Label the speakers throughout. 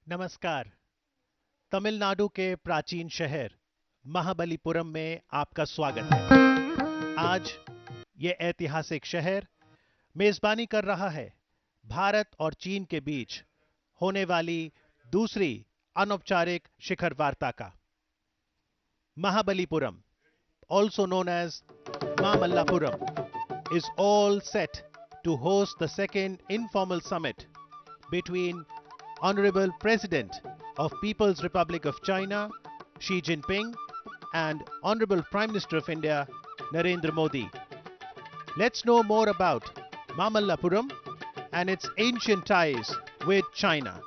Speaker 1: नमस्कार। तमिलनाडु के प्राचीन शहर महाबलीपुरम में आपका स्वागत है। आज ये ऐतिहासिक शहर मेजबानी कर रहा है भारत और चीन के बीच होने वाली दूसरी अनौपचारिक शिखर वार्ता का। Mahabalipuram, also known as Mamallapuram, is all set to host the second informal summit between Honorable President of People's Republic of China, Xi Jinping, and Honorable Prime Minister of India, Narendra Modi. Let's know more about Mamallapuram and its ancient ties with China.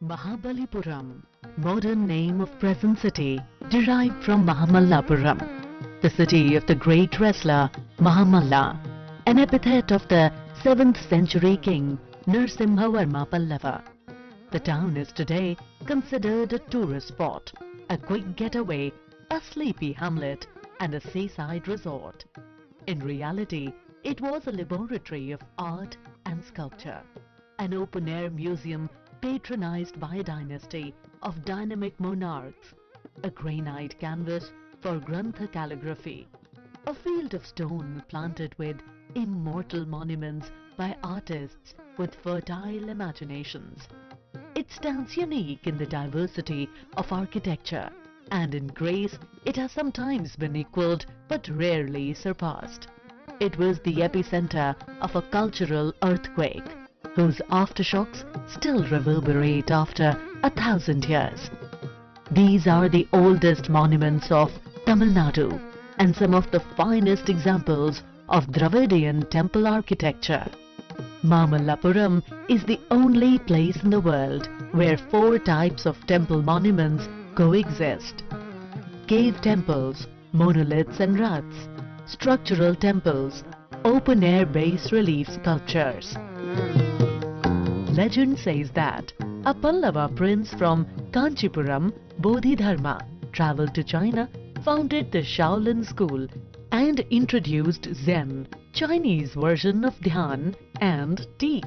Speaker 2: Mahabalipuram, modern name of present city, derived from Mamallapuram, the city of the great wrestler Mahamalla, an epithet of the 7th century king Narasimhavarma Pallava. The town is today considered a tourist spot, a quick getaway, a sleepy hamlet and a seaside resort. In reality, it was a laboratory of art and sculpture, an open-air museum patronized by a dynasty of dynamic monarchs, a granite canvas for Grantha calligraphy, a field of stone planted with immortal monuments by artists with fertile imaginations. It stands unique in the diversity of architecture, and in grace it has sometimes been equaled but rarely surpassed. It was the epicenter of a cultural earthquake, whose aftershocks still reverberate after 1,000 years. These are the oldest monuments of Tamil Nadu and some of the finest examples of Dravidian temple architecture. Mamallapuram is the only place in the world where 4 types of temple monuments coexist: cave temples, monoliths and ruts, structural temples, open-air bas-relief sculptures. Legend says that a Pallava prince from Kanchipuram, Bodhidharma, travelled to China, founded the Shaolin school and introduced Zen, Chinese version of Dhyan and tea.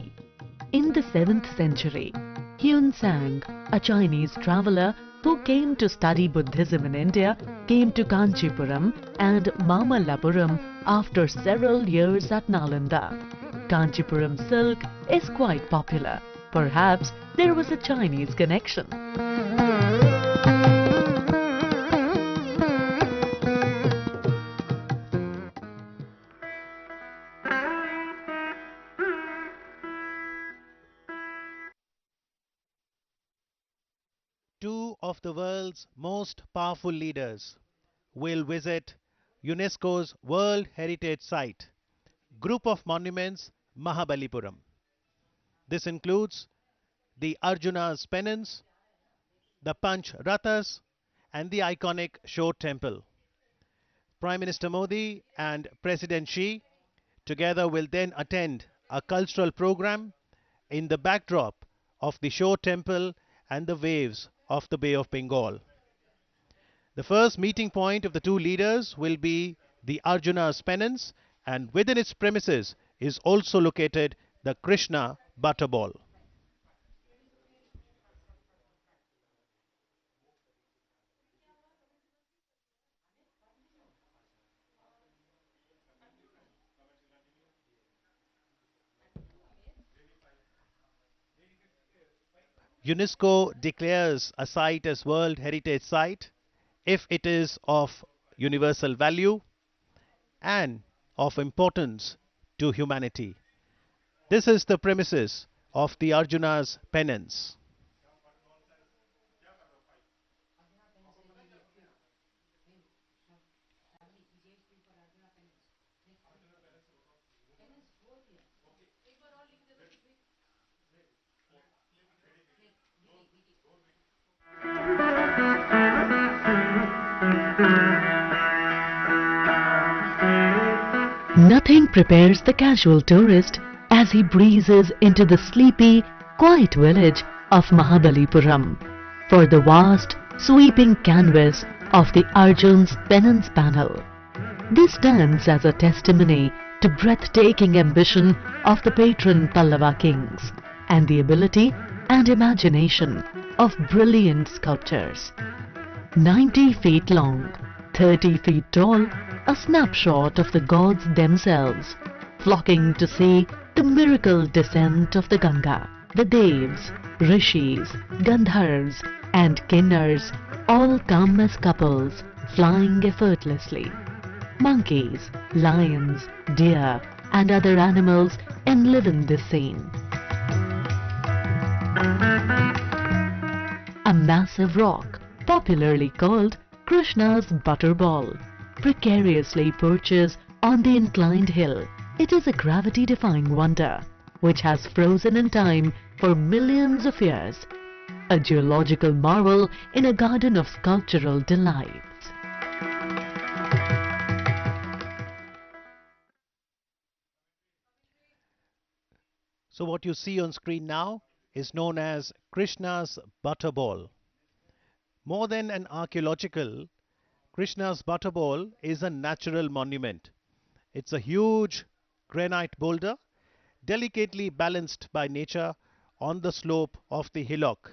Speaker 2: In the 7th century, Sang, a Chinese traveller who came to study Buddhism in India, came to Kanchipuram and Mamallapuram after several years at Nalanda. Kanchipuram silk is quite popular. Perhaps there was a Chinese connection.
Speaker 1: Two of the world's most powerful leaders will visit UNESCO's World Heritage Site, Group of Monuments, Mahabalipuram. This includes the Arjuna's Penance, the Panch Rathas, and the iconic Shore Temple. Prime Minister Modi and President Xi together will then attend a cultural program in the backdrop of the Shore Temple and the waves of the Bay of Bengal. The first meeting point of the two leaders will be the Arjuna's Penance, and within its premises is also located the Krishna Butterball. UNESCO declares a site as World Heritage Site if it is of universal value and of importance to humanity. This is the premises of the Arjuna's Penance.
Speaker 2: Nothing prepares the casual tourist as he breezes into the sleepy, quiet village of Mahabalipuram for the vast, sweeping canvas of the Arjun's Penance panel. This stands as a testimony to breathtaking ambition of the patron Pallava kings and the ability and imagination of brilliant sculptors. 90 feet long, 30 feet tall, a snapshot of the gods themselves, flocking to see the miracle descent of the Ganga. The Devs, Rishis, Gandharvas and Kinnars all come as couples, flying effortlessly. Monkeys, lions, deer and other animals enliven this scene. A massive rock, popularly called Krishna's butterball, precariously perches on the inclined hill. It is a gravity-defying wonder which has frozen in time for millions of years, a geological marvel in a garden of sculptural delights.
Speaker 1: So what you see on screen now is known as Krishna's Butterball. More than an archaeological, Krishna's Butterball is a natural monument. It's a huge granite boulder, delicately balanced by nature on the slope of the hillock.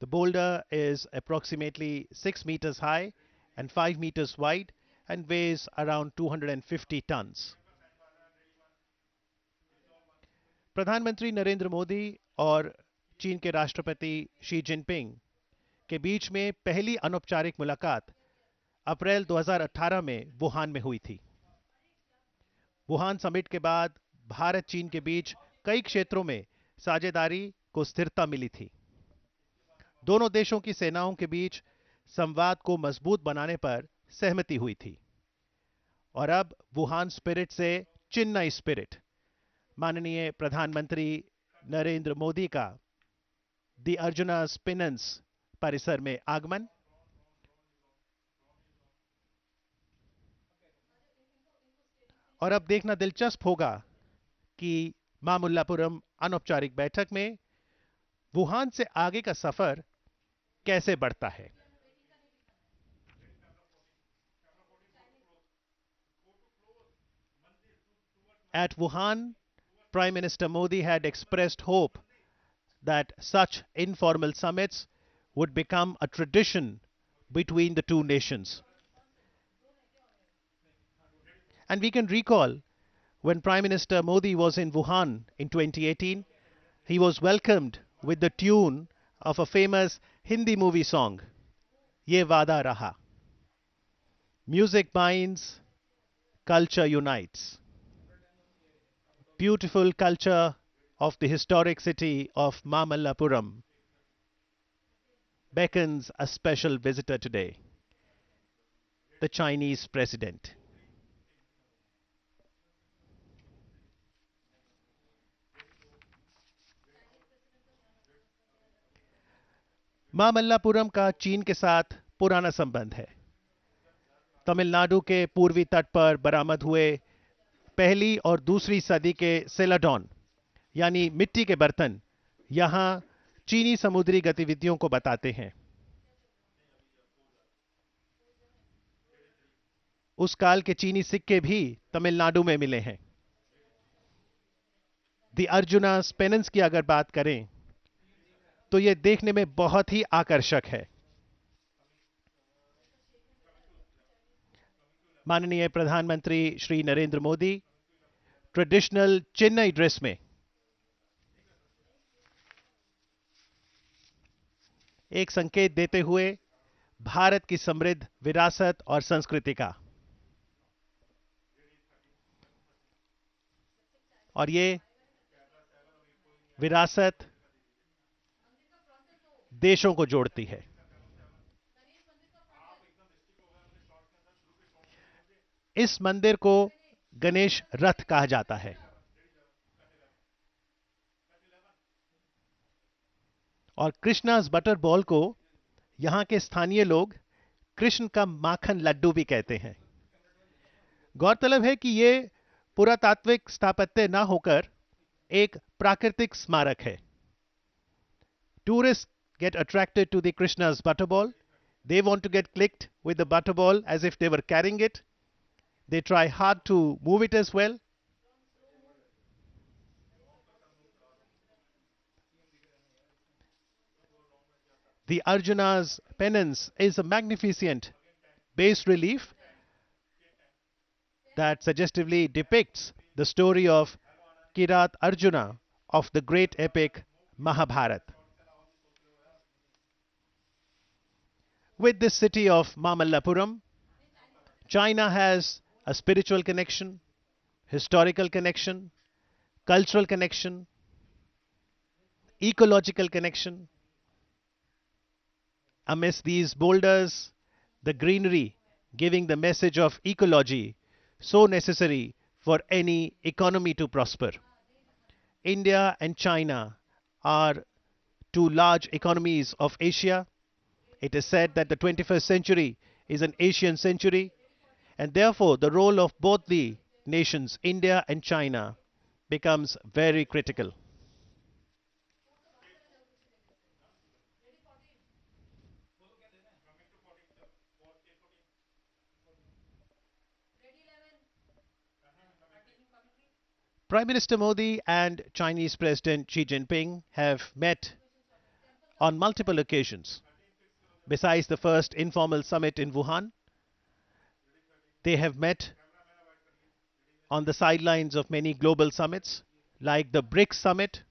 Speaker 1: The boulder is approximately 6 meters high and 5 meters wide and weighs around 250 tons. प्रधानमंत्री नरेंद्र मोदी और चीन के राष्ट्रपति Xi Jinping के बीच में पहली अनौपचारिक मुलाकात अप्रैल 2018 में वुहान में हुई थी। वुहान समिट के बाद भारत चीन के बीच कई क्षेत्रों में साझेदारी को स्थिरता मिली थी। दोनों देशों की सेनाओं के बीच संवाद को मजबूत बनाने पर सहमति हुई थी और अब वुहान स्पिरिट से चेन्नई स्पिरिट, माननीय प्रधानमंत्री नरेंद्र मोदी का दी अर्जुना पेनेंस परिसर में आगमन, और अब देखना दिलचस्प होगा कि मामल्लापुरम अनौपचारिक बैठक में वुहान से आगे का सफर कैसे बढ़ता है। At Wuhan, Prime Minister Modi had expressed hope that such informal summits would become a tradition between the two nations. And we can recall when Prime Minister Modi was in Wuhan in 2018, he was welcomed with the tune of a famous Hindi movie song, Ye Vada Raha. Music binds, culture unites. Beautiful culture of the historic city of Mamallapuram beckons a special visitor today, the Chinese President. Mamallapuram का चीन के साथ पुराना संबंध है। तमिलनाडु के पूर्वी तट पर बरामद हुए पहली और दूसरी सदी के सेलाडॉन यानी मिट्टी के बर्तन यहां चीनी समुद्री गतिविधियों को बताते हैं। उस काल के चीनी सिक्के भी तमिलनाडु में मिले हैं। दी अर्जुना पेनेंस की अगर बात करें तो यह देखने में बहुत ही आकर्षक है। माननीय प्रधानमंत्री श्री नरेंद्र मोदी ट्रेडिशनल चेन्नई ड्रेस में एक संकेत देते हुए भारत की समृद्ध विरासत और संस्कृति का, और ये विरासत देशों को जोड़ती है। इस मंदिर को गणेश रथ कहा जाता है और कृष्णास बटर बॉल को यहां के स्थानीय लोग कृष्ण का माखन लड्डू भी कहते हैं। गौरतलब है कि ये पुरातात्विक स्थापत्य न होकर एक प्राकृतिक स्मारक है. Tourists get attracted to the Krishna's butterball. They want to get clicked with the butterball as if they were carrying it. They try hard to move it as well. The Arjuna's Penance is a magnificent bas relief that suggestively depicts the story of Kirat Arjuna of the great epic Mahabharata. With this city of Mamallapuram, China has a spiritual connection, historical connection, cultural connection, ecological connection. Amidst these boulders, the greenery giving the message of ecology, so necessary for any economy to prosper. India and China are two large economies of Asia. It is said that the 21st century is an Asian century, and therefore the role of both the nations, India and China, becomes very critical. Prime Minister Modi and Chinese President Xi Jinping have met on multiple occasions. Besides the first informal summit in Wuhan, they have met on the sidelines of many global summits like the BRICS summit,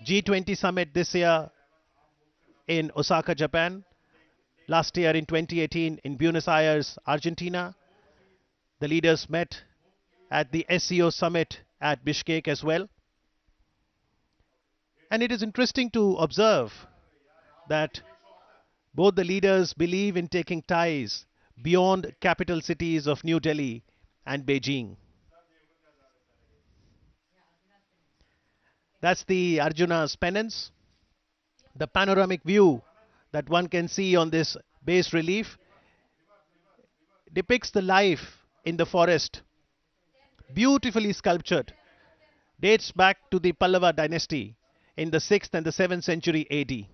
Speaker 1: G20 summit this year in Osaka, Japan, last year in 2018 in Buenos Aires, Argentina. The leaders met at the SCO summit at Bishkek as well. And it is interesting to observe that both the leaders believe in taking ties beyond capital cities of New Delhi and Beijing. That's the Arjuna's Penance. The panoramic view that one can see on this bas relief depicts the life in the forest, beautifully sculptured, dates back to the Pallava dynasty in the 6th and the 7th century AD.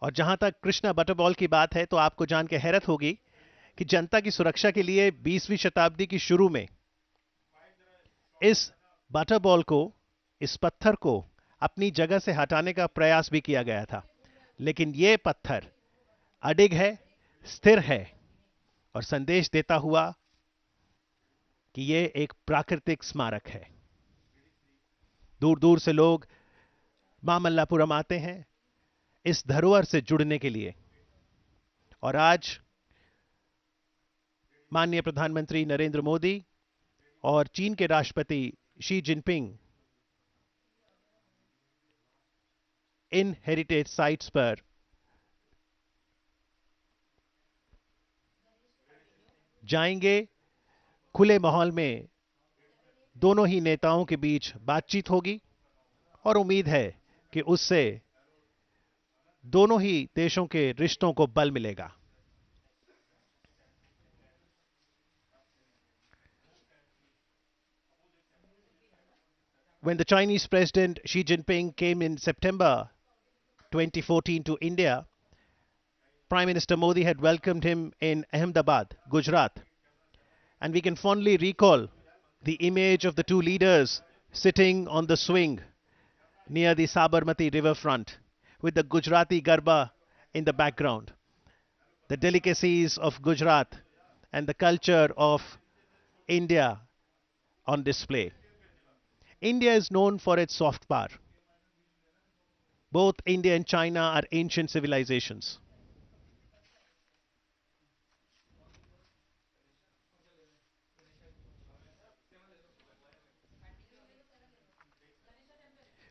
Speaker 1: और जहां तक Krishna butterball की बात है तो आपको जान के हैरत होगी कि जनता की सुरक्षा के लिए 20वीं शताब्दी की शुरू में इस बटरबॉल को, इस पत्थर को अपनी जगह से हटाने का प्रयास भी किया गया था, लेकिन यह पत्थर अडिग है, स्थिर है और संदेश देता हुआ कि यह एक प्राकृतिक स्मारक है. दूर दूर से लोग मामल्लापुरम आते हैं इस धरोहर से जुड़ने के लिए. और आज माननीय प्रधानमंत्री नरेंद्र मोदी और चीन के राष्ट्रपति शी जिनपिंग इन हेरिटेज साइट्स पर जाएंगे. खुले माहौल में दोनों ही नेताओं के बीच बातचीत होगी और उम्मीद है कि उससे दोनों ही देशों के रिश्तों को बल मिलेगा. When the Chinese President Xi Jinping came in September 2014 to India, Prime Minister Modi had welcomed him in Ahmedabad, Gujarat. And we can fondly recall the image of the two leaders sitting on the swing near the Sabarmati riverfront with the Gujarati Garba in the background. The delicacies of Gujarat and the culture of India on display. India is known for its soft power. Both India and China are ancient civilizations.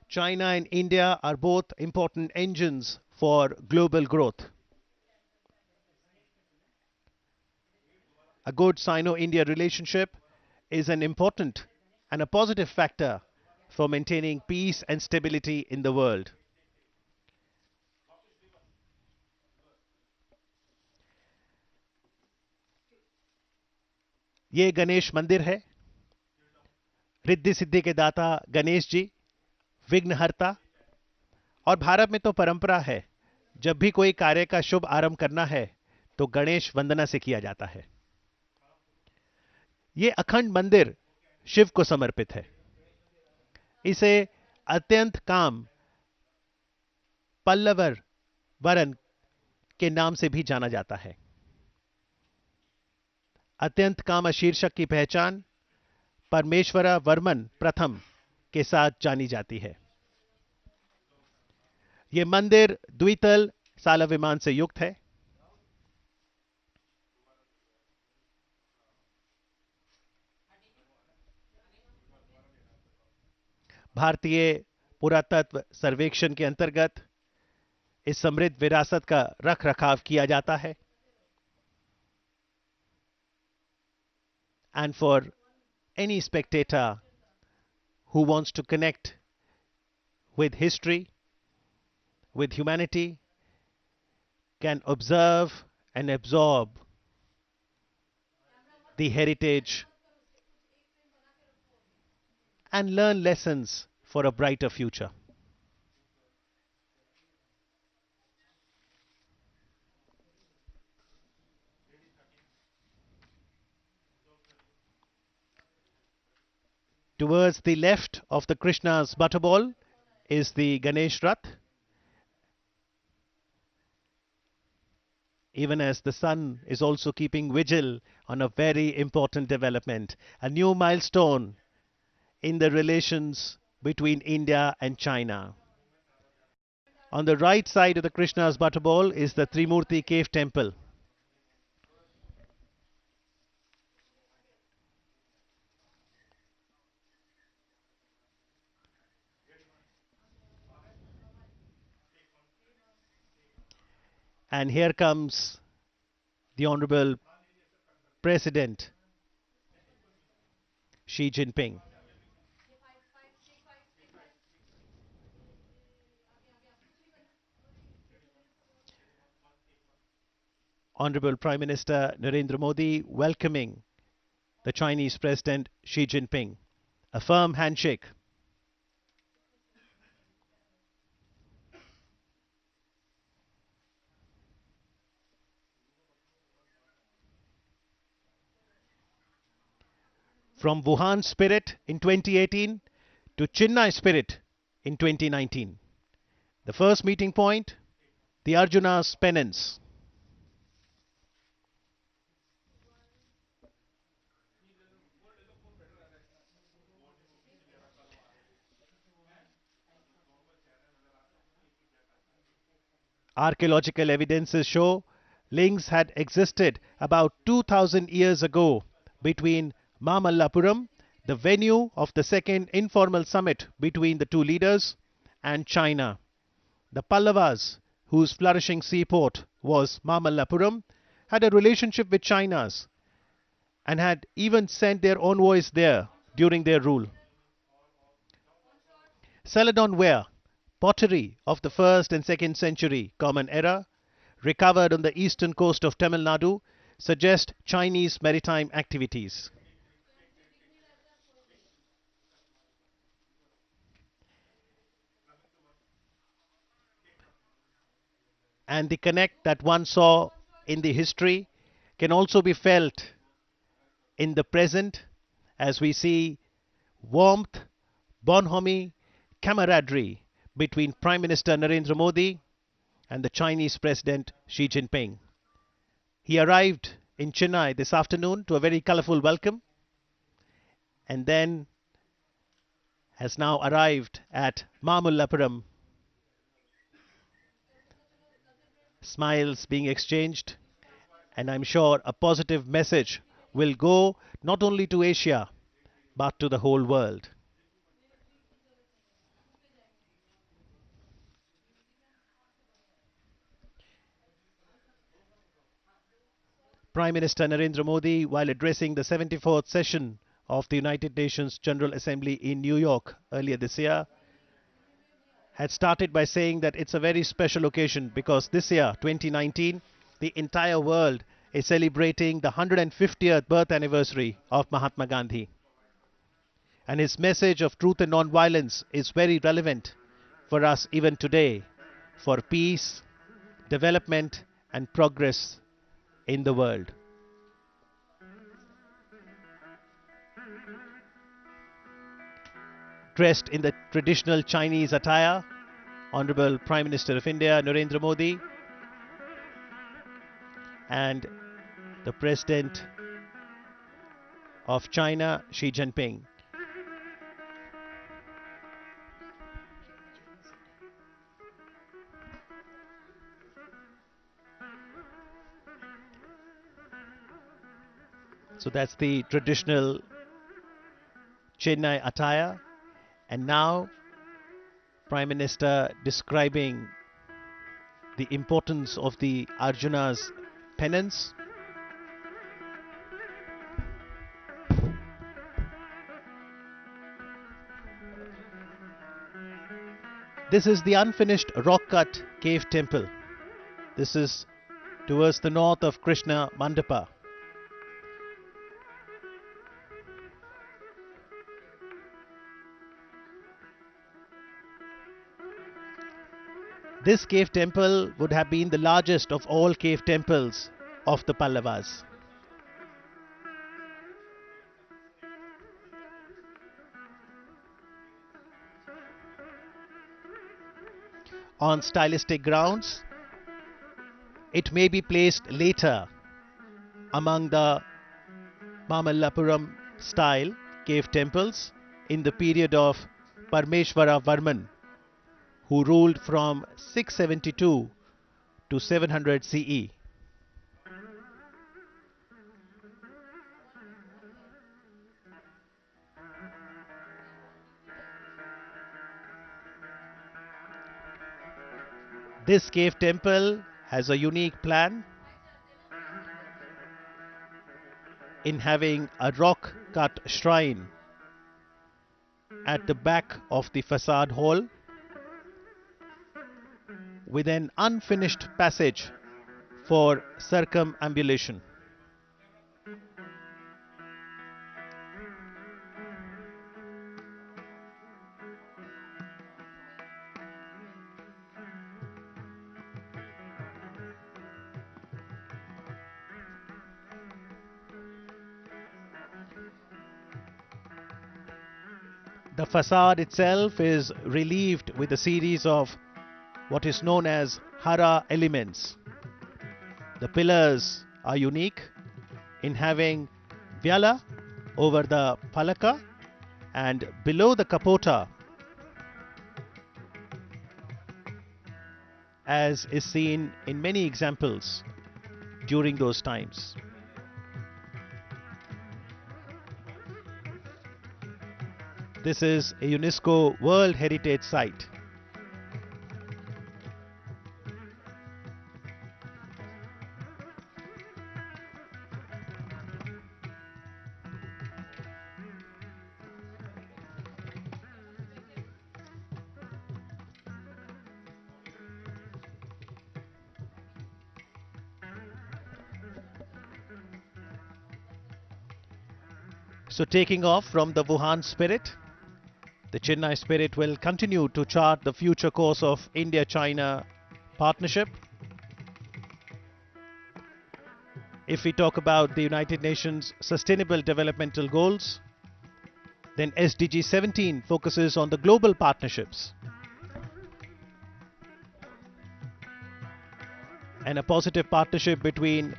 Speaker 1: China and India are both important engines for global growth. A good Sino-India relationship is an important and a positive factor for maintaining peace and stability in the world. ये गणेश मंदिर है। रिद्धि सिद्धि के दाता गणेश जी, विघ्नहर्ता। और भारत में तो परंपरा है, जब भी कोई कार्य का शुभ आरंभ करना है तो गणेश वंदना से किया जाता है। ये अखंड मंदिर शिव को समर्पित है। इसे अत्यंत काम पल्लवर वरन के नाम से भी जाना जाता है। अत्यंत काम शीर्षक की पहचान परमेश्वरा वर्मन प्रथम के साथ जानी जाती है। यह मंदिर द्वितल साला विमान से युक्त है। भारतीय पुरातत्व सर्वेक्षण के अंतर्गत इस समृद्ध विरासत का रख रखाव किया जाता है। And for any spectator who wants to connect with history, with humanity, can observe and absorb the heritage and learn lessons for a brighter future. Towards the left of the Krishna's butterball is the Ganesh Rath. Even as the sun is also keeping vigil on a very important development, a new milestone in the relations between India and China. On the right side of the Krishna's butterball is the Trimurti cave temple. And here comes the Honorable President Xi Jinping. Honorable Prime Minister Narendra Modi welcoming the Chinese President Xi Jinping. A firm handshake. From Wuhan spirit in 2018 to Chennai spirit in 2019. The first meeting point, the Arjuna's Penance. Archaeological evidences show links had existed about 2000 years ago between Mamallapuram, the venue of the second informal summit between the two leaders, and China. The Pallavas, whose flourishing seaport was Mamallapuram, had a relationship with China's and had even sent their envoys there during their rule. Celadon ware, pottery of the 1st and 2nd century Common Era, recovered on the eastern coast of Tamil Nadu, suggest Chinese maritime activities. And the connect that one saw in the history can also be felt in the present as we see warmth, bonhomie, camaraderie between Prime Minister Narendra Modi and the Chinese President Xi Jinping. He arrived in Chennai this afternoon to a very colorful welcome and then has now arrived at Mamallapuram. Smiles being exchanged, and I'm sure a positive message will go not only to Asia but to the whole world. Prime Minister Narendra Modi, while addressing the 74th session of the United Nations General Assembly in New York earlier this year, had started by saying that it's a very special occasion because this year, 2019, the entire world is celebrating the 150th birth anniversary of Mahatma Gandhi. And his message of truth and non-violence is very relevant for us even today, for peace, development and progress in the world. Dressed in the traditional Chinese attire, Honorable Prime Minister of India Narendra Modi and the President of China Xi Jinping. So that's the traditional Chennai attire. And now Prime Minister describing the importance of the Arjuna's penance. This is the unfinished rock-cut cave temple. This is towards the north of Krishna Mandapa. This cave temple would have been the largest of all cave temples of the Pallavas. On stylistic grounds, it may be placed later among the Mamallapuram style cave temples in the period of Parmeshwara Varman, who ruled from 672 to 700 CE. This cave temple has a unique plan in having a rock-cut shrine at the back of the facade hall with an unfinished passage for circumambulation. The facade itself is relieved with a series of what is known as Hara elements. The pillars are unique in having Vyala over the Palaka and below the Kapota, as is seen in many examples during those times. This is a UNESCO World Heritage Site. So taking off from the Wuhan spirit, the Chennai spirit will continue to chart the future course of India-China partnership. If we talk about the United Nations Sustainable Developmental Goals, then SDG 17 focuses on the global partnerships and a positive partnership between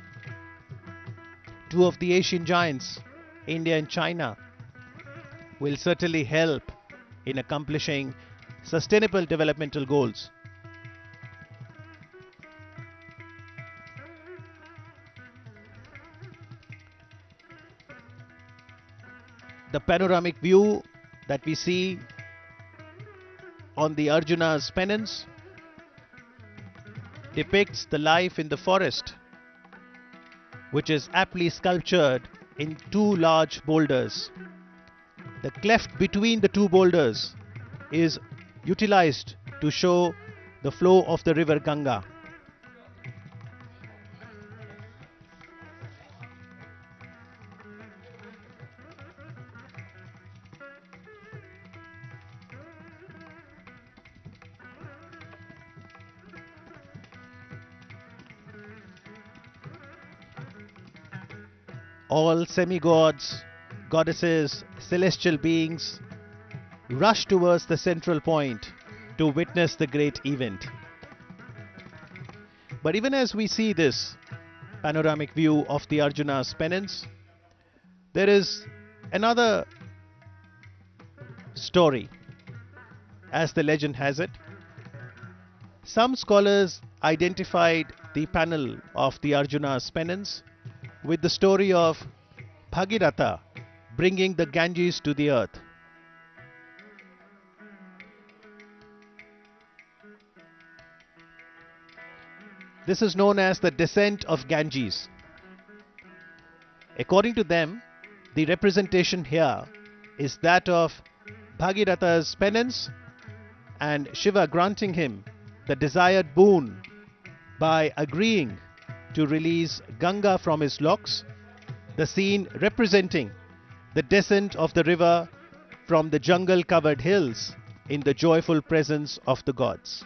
Speaker 1: two of the Asian giants, India and China, will certainly help in accomplishing sustainable developmental goals. The panoramic view that we see on the Arjuna's penance depicts the life in the forest, which is aptly sculptured in two large boulders. The cleft between the two boulders is utilized to show the flow of the river Ganga. All semi-gods, goddesses, celestial beings rush towards the central point to witness the great event. But even as we see this panoramic view of the Arjuna's penance, there is another story. As the legend has it, some scholars identified the panel of the Arjuna's penance with the story of Bhagiratha bringing the Ganges to the earth. This is known as the descent of Ganges. According to them, the representation here is that of Bhagiratha's penance and Shiva granting him the desired boon by agreeing to release Ganga from his locks, the scene representing the descent of the river from the jungle-covered hills in the joyful presence of the gods.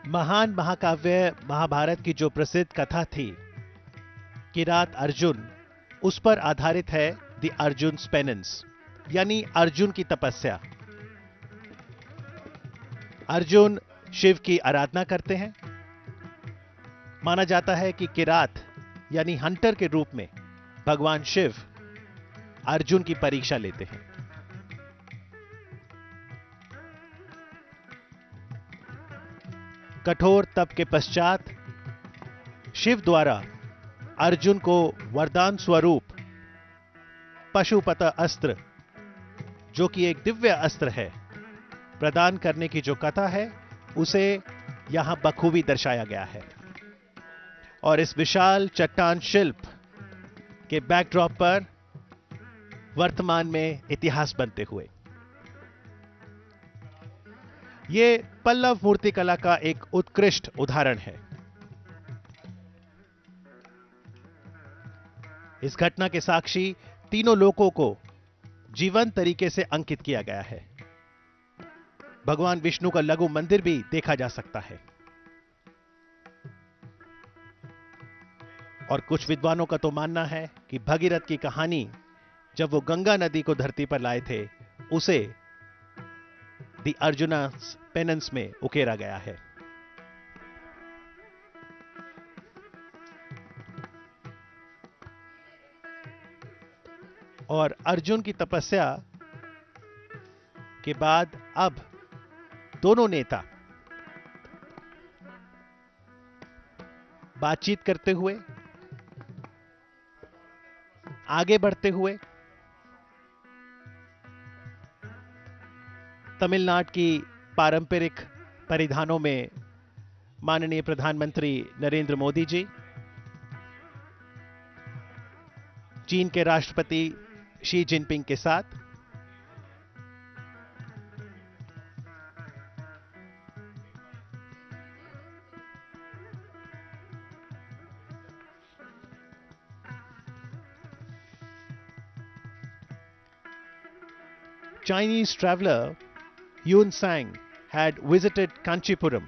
Speaker 1: महान महाकाव्य महाभारत की जो प्रसिद्ध कथा थी किरात अर्जुन, उस पर आधारित है द अर्जुन्स पेनेंस, यानी अर्जुन की तपस्या। अर्जुन शिव की आराधना करते हैं। माना जाता है कि किरात यानी हंटर के रूप में भगवान शिव अर्जुन की परीक्षा लेते हैं। कठोर तप के पश्चात शिव द्वारा अर्जुन को वरदान स्वरूप पशुपत अस्त्र, जो कि एक दिव्य अस्त्र है, प्रदान करने की जो कथा है उसे यहां बखूबी दर्शाया गया है। और इस विशाल चट्टान शिल्प के बैकड्रॉप पर वर्तमान में इतिहास बनते हुए ये पल्लव मूर्तिकला का एक उत्कृष्ट उदाहरण है। इस घटना के साक्षी तीनों लोकों को जीवंत तरीके से अंकित किया गया है। भगवान विष्णु का लघु मंदिर भी देखा जा सकता है। और कुछ विद्वानों का तो मानना है कि भगीरथ की कहानी जब वो गंगा नदी को धरती पर लाए थे, उसे द अर्जुना's पेनेंस में उकेरा गया है। और अर्जुन की तपस्या के बाद अब दोनों नेता बातचीत करते हुए, आगे बढ़ते हुए तमिलनाडु की पारंपरिक परिधानों में माननीय प्रधानमंत्री नरेंद्र मोदी जी, चीन के राष्ट्रपति शी जिनपिंग के साथ Chinese traveler Yun Sang had visited Kanchipuram,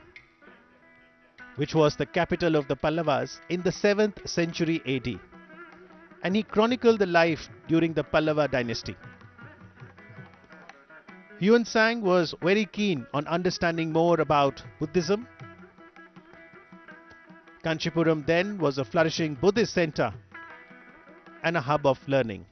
Speaker 1: which was the capital of the Pallavas, in the 7th century AD, and he chronicled the life during the Pallava dynasty. Yun Sang was very keen on understanding more about Buddhism. Kanchipuram then was a flourishing Buddhist center and a hub of learning.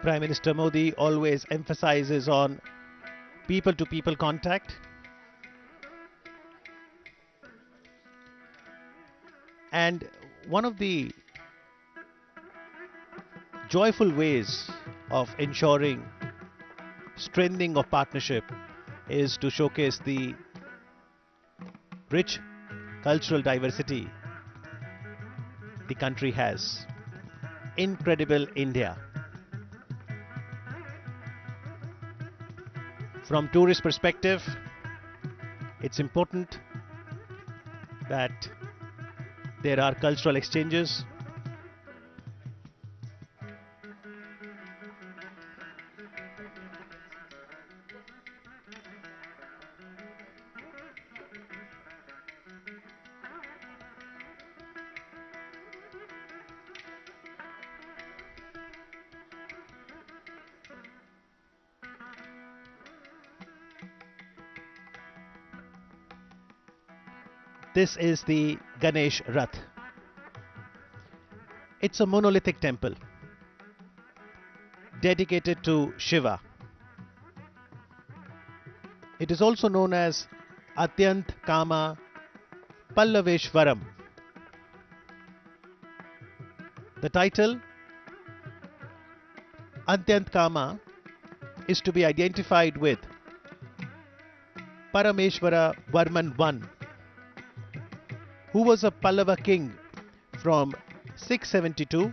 Speaker 1: Prime Minister Modi always emphasizes on people to people contact, and one of the joyful ways of ensuring strengthening of partnership is to showcase the rich cultural diversity the country has. Incredible India. From tourist perspective, it's important that there are cultural exchanges. This is the Ganesh Rath. It's a monolithic temple dedicated to Shiva. It is also known as Atyant Kama Pallaveshwaram. The title Atyant Kama is to be identified with Parameshwara Varman I, who was a Pallava king from 672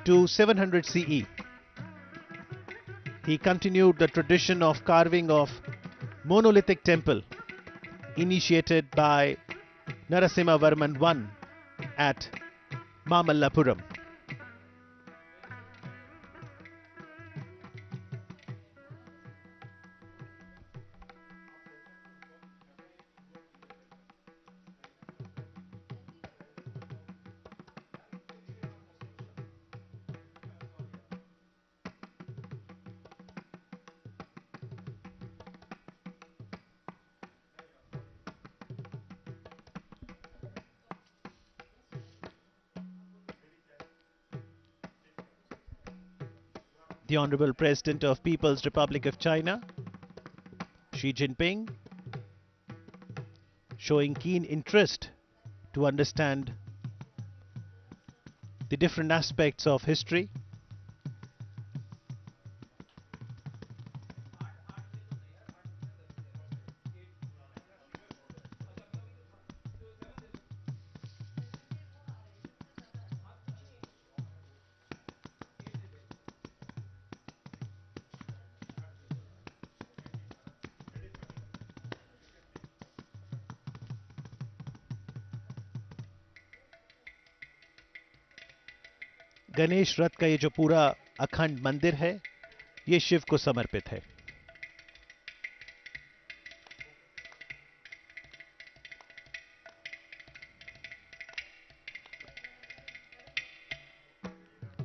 Speaker 1: to 700 CE. He continued the tradition of carving of monolithic temple initiated by Narasimha Varman I at Mamallapuram. The Honorable President of People's Republic of China, Xi Jinping, showing keen interest to understand the different aspects of history. Ganesh रथ का ये जो पूरा अखंड मंदिर है, ये शिव को समर्पित है.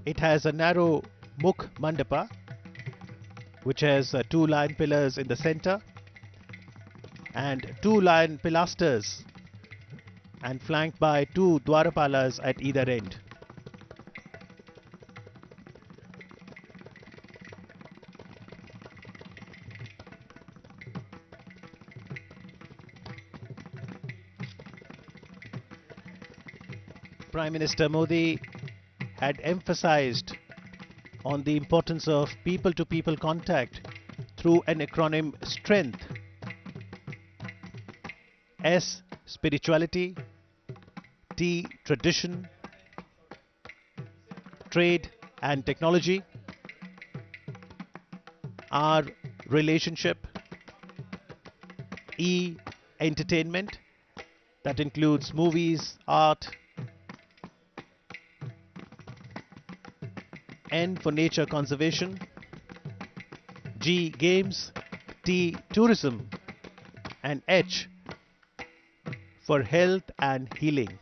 Speaker 1: It has a narrow Mukh Mandapa, which has two lion pillars in the center and two lion pilasters, and flanked by two Dwarapalas at either end. Prime Minister Modi had emphasized on the importance of people-to-people contact through an acronym STRENGTH. S, spirituality, T, tradition, trade and technology, R, relationship, E, entertainment, that includes movies, art, N for nature conservation, G, games, T, tourism, and H for health and healing.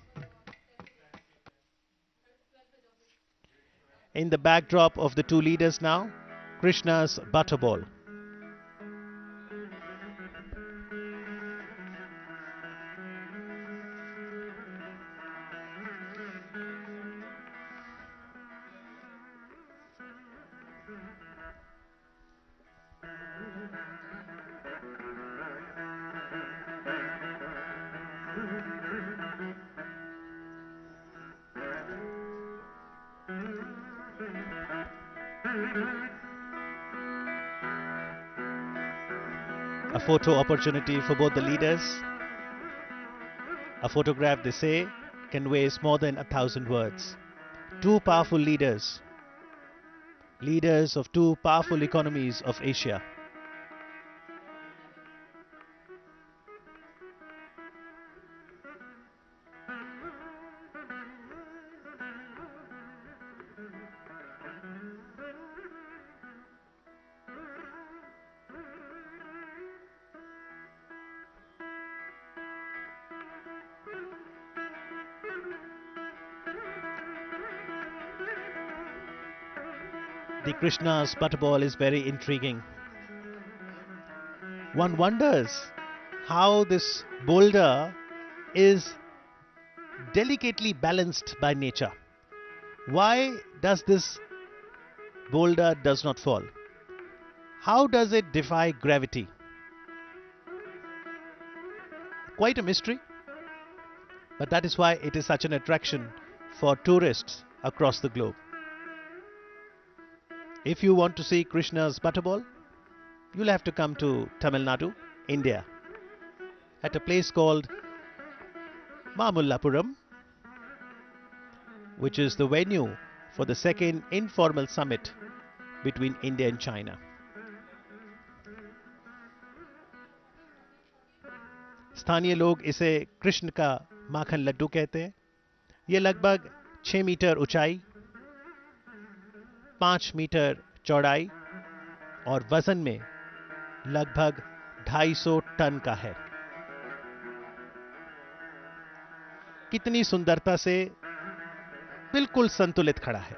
Speaker 1: In the backdrop of the two leaders now, Krishna's Butterball. A photo opportunity for both the leaders. A photograph, they say, conveys more than 1,000 words. Two powerful leaders, leaders of two powerful economies of Asia. The Krishna's butterball is very intriguing. One wonders how this boulder is delicately balanced by nature. Why does this boulder does not fall? How does it defy gravity? Quite a mystery, but that is why it is such an attraction for tourists across the globe. If you want to see Krishna's butterball, you'll have to come to Tamil Nadu, India, at a place called Mamallapuram, which is the venue for the second informal summit between India and China. स्थानीय लोग इसे कृष्ण का माखन लड्डू कहते हैं। ये लगभग 6 metre ऊंचाई, 5 metre चौड़ाई और वजन में लगभग 250 टन का है। कितनी सुंदरता से बिल्कुल संतुलित खड़ा है।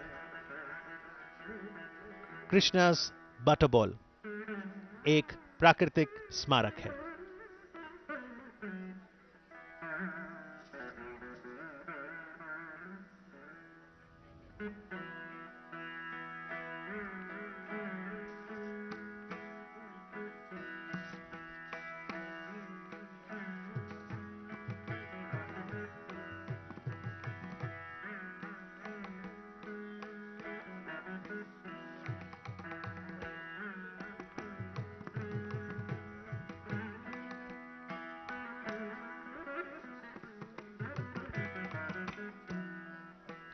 Speaker 1: कृष्णा's बटरबॉल एक प्राकृतिक स्मारक है।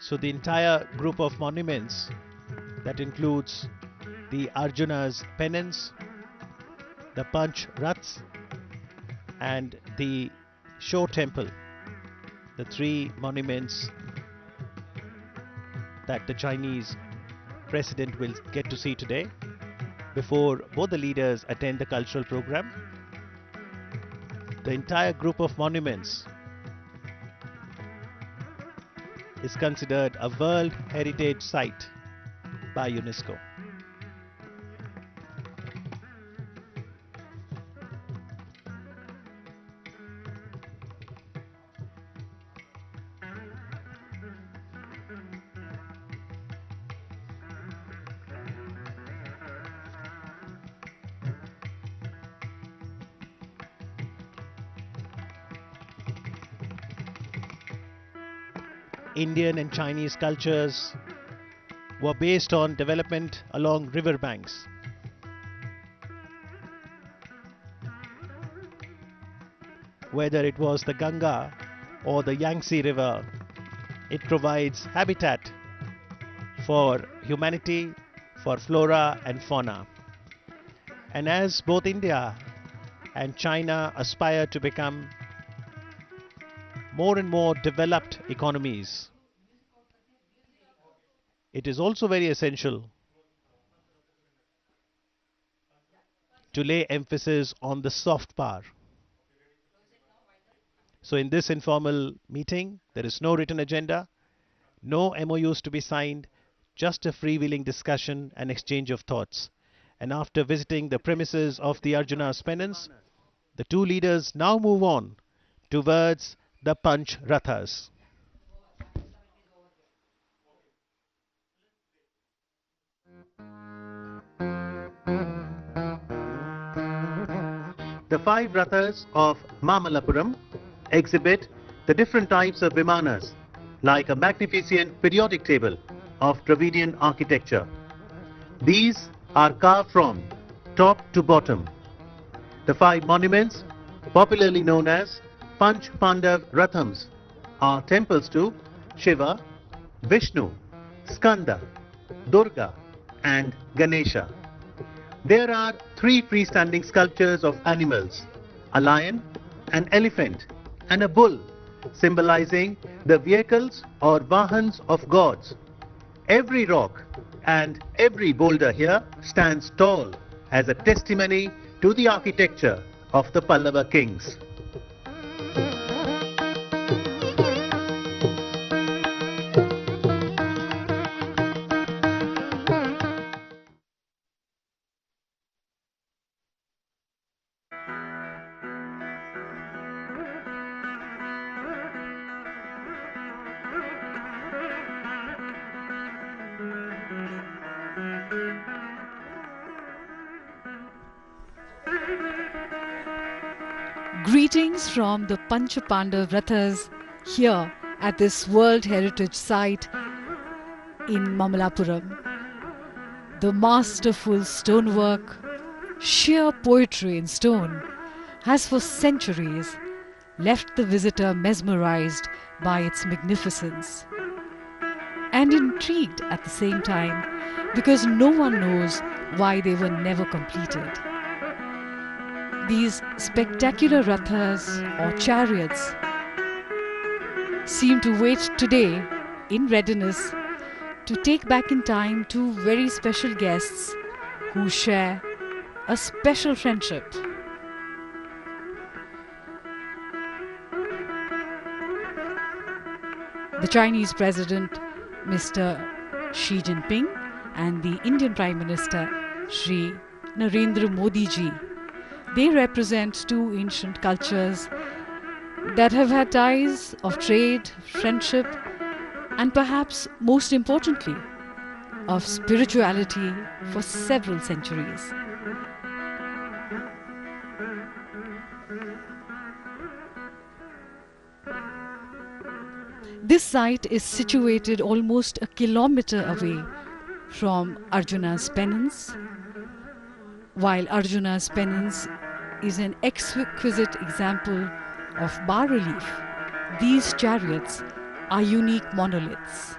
Speaker 1: So the entire group of monuments that includes the Arjuna's Penance, the Panch Rathas and the Show Temple, the three monuments that the Chinese President will get to see today before both the leaders attend the cultural program. The entire group of monuments is considered a World Heritage Site by UNESCO. Indian and Chinese cultures were based on development along river banks. Whether it was the Ganga or the Yangtze River, it provides habitat for humanity, for flora and fauna. And as both India and China aspire to become more and more developed economies, it is also very essential to lay emphasis on the soft power. So in this informal meeting, there is no written agenda, no MOUs to be signed, just a freewheeling discussion and exchange of thoughts. And after visiting the premises of the Arjuna's Penance, the two leaders now move on towards the Panch Rathas. The 5 Rathas of Mamallapuram exhibit the different types of vimanas, like a magnificent periodic table of Dravidian architecture. These are carved from top to bottom. The 5 monuments, popularly known as Panch Rathas, are temples to Shiva, Vishnu, Skanda, Durga and Ganesha. There are 3 freestanding sculptures of animals, a lion, an elephant and a bull, symbolizing the vehicles or vahans of gods. Every rock and every boulder here stands tall as a testimony to the architecture of the Pallava kings.
Speaker 3: Greetings from the Pancha Rathas here at this World Heritage Site in Mamallapuram. The masterful stonework, sheer poetry in stone, has for centuries left the visitor mesmerized by its magnificence and intrigued at the same time because no one knows why they were never completed. These spectacular rathas or chariots seem to wait today in readiness to take back in time 2 very special guests who share a special friendship. The Chinese President Mr. Xi Jinping and the Indian Prime Minister Shri Narendra Modi ji. They represent 2 ancient cultures that have had ties of trade, friendship, and perhaps most importantly, of spirituality for several centuries. This site is situated almost a kilometer away from Arjuna's Penance. While Arjuna's Penance is an exquisite example of bas-relief, these chariots are unique monoliths.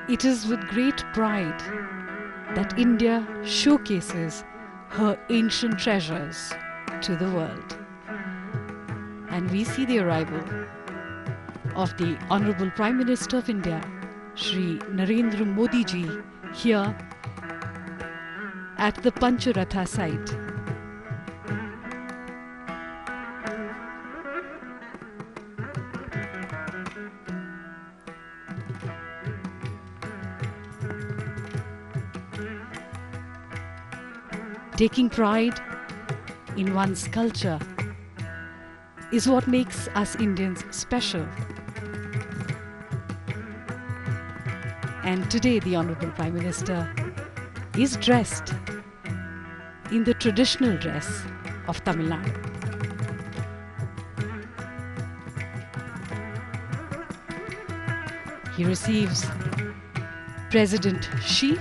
Speaker 3: It is with great pride that India showcases her ancient treasures to the world. And we see the arrival of the Honorable Prime Minister of India, Shri Narendra Modi ji, here at the Pancha Rathas site. Taking pride in one's culture is what makes us Indians special. And today the Honorable Prime Minister is dressed in the traditional dress of Tamil Nadu. He receives President Xi,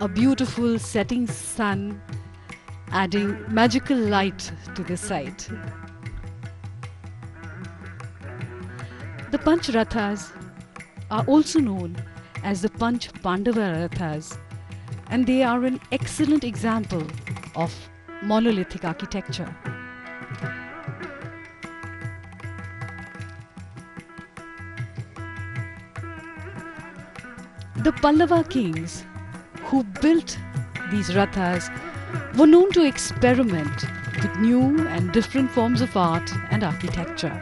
Speaker 3: a beautiful setting sun adding magical light to the site. The Panch Rathas are also known as the Panch Rathas, and they are an excellent example of monolithic architecture. The Pallava kings who built these rathas were known to experiment with new and different forms of art and architecture.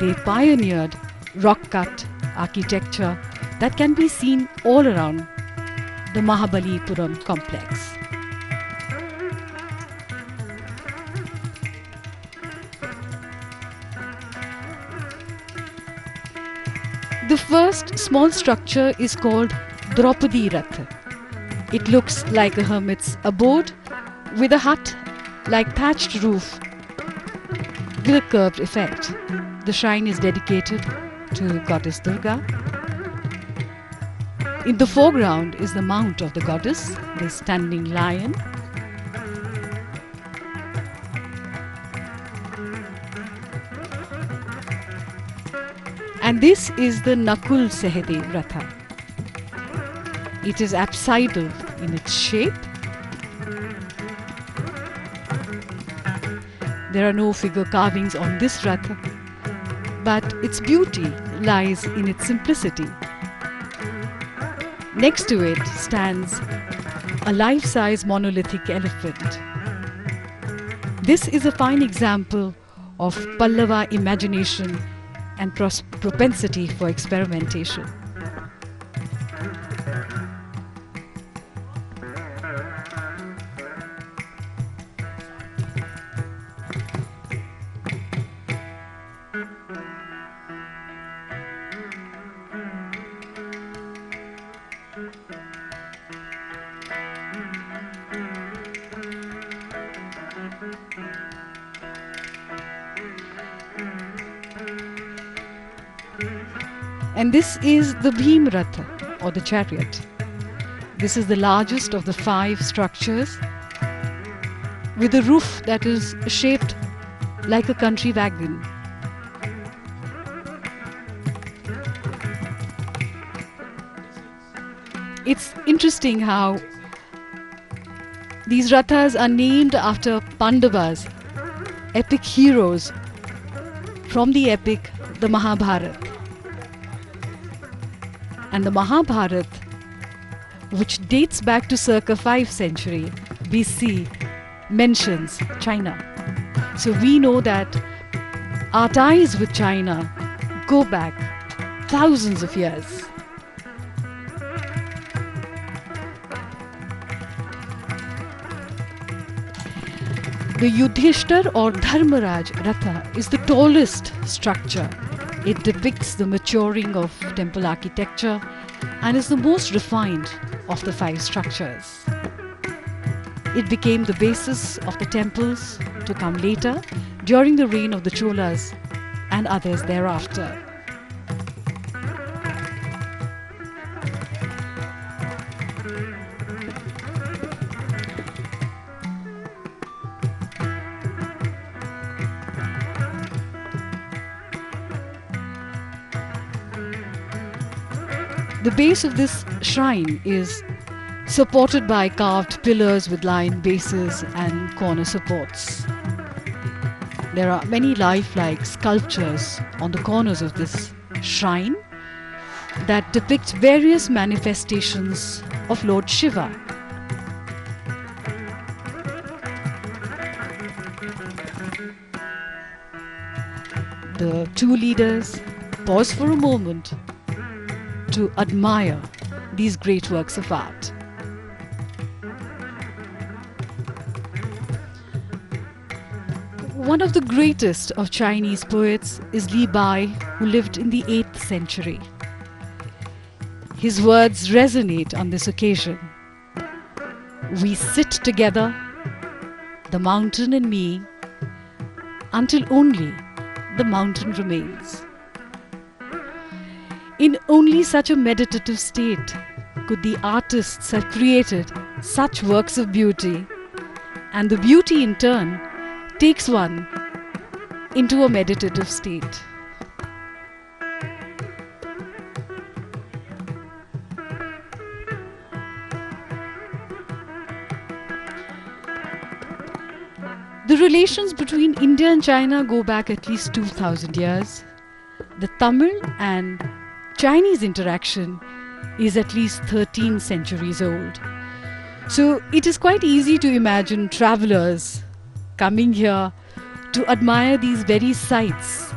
Speaker 3: They pioneered rock-cut architecture that can be seen all around the Mahabalipuram complex. first small structure is called Draupadi Ratha. It looks like a hermit's abode with a hut-like thatched roof with a curved effect. The shrine is dedicated to Goddess Durga. In the foreground is the mount of the goddess, the standing lion. And this is the Nakul Sehde Ratha. It is apsidal in its shape. There are no figure carvings on this Ratha, but its beauty lies in its simplicity. Next to it stands a life-size monolithic elephant. This is a fine example of Pallava imagination and propensity for experimentation. And this is the Bhim Ratha, or the chariot. This is the largest of the 5 structures, with a roof that is shaped like a country wagon. It's interesting how these Rathas are named after Pandavas, epic heroes from the epic the Mahabharata. And the Mahabharata, which dates back to circa 5th century BC, mentions China. So we know that our ties with China go back thousands of years. The Yudhishthir or Dharmaraj Ratha is the tallest structure. It depicts the maturing of temple architecture and is the most refined of the 5 structures. It became the basis of the temples to come later during the reign of the Cholas and others thereafter. The base of this shrine is supported by carved pillars with lion bases and corner supports. There are many lifelike sculptures on the corners of this shrine that depict various manifestations of Lord Shiva. The 2 leaders pause for a moment to admire these great works of art. One of the greatest of Chinese poets is Li Bai, who lived in the 8th century. His words resonate on this occasion. We sit together, the mountain and me, until only the mountain remains. In only such a meditative state could the artists have created such works of beauty, and the beauty in turn takes one into a meditative state. The relations between India and China go back at least 2000 years. The Tamil and Chinese interaction is at least 13 centuries old. So it is quite easy to imagine travelers coming here to admire these very sites,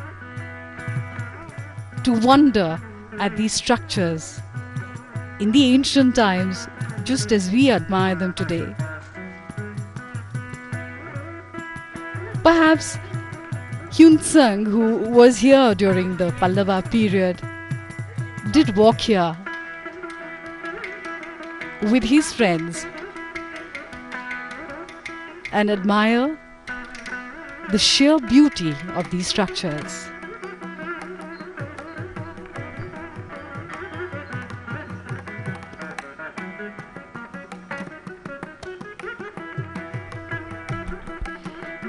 Speaker 3: to wonder at these structures in the ancient times, just as we admire them today. Perhaps Hyun Tsang, who was here during the Pallava period, did walk here with his friends and admire the sheer beauty of these structures.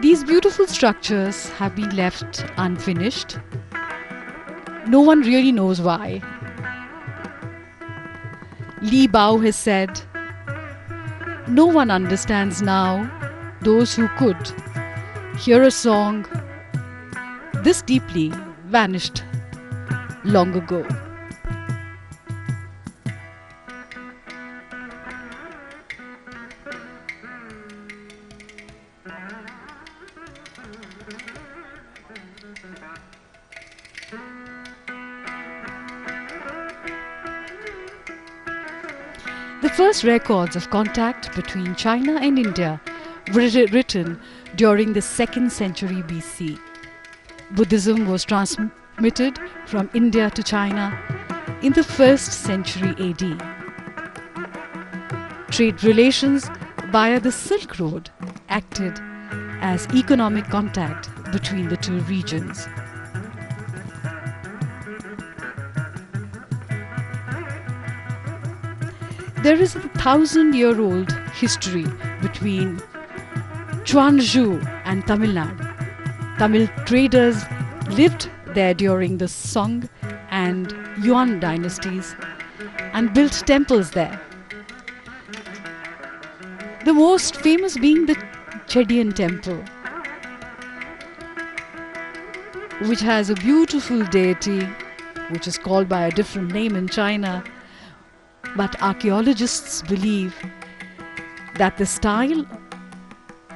Speaker 3: These beautiful structures have been left unfinished. No one really knows why. Li Bao has said, "No one understands now those who could hear a song this deeply vanished long ago." The first records of contact between China and India were written during the 2nd century BC. Buddhism was transmitted from India to China in the 1st century AD. Trade relations via the Silk Road acted as economic contact between the two regions. There is a 1,000-year-old history between Chuanzhou and Tamil Nadu. Tamil traders lived there during the Song and Yuan dynasties and built temples there. The most famous being the Chedian temple, which has a beautiful deity which is called by a different name in China. But archaeologists believe that the style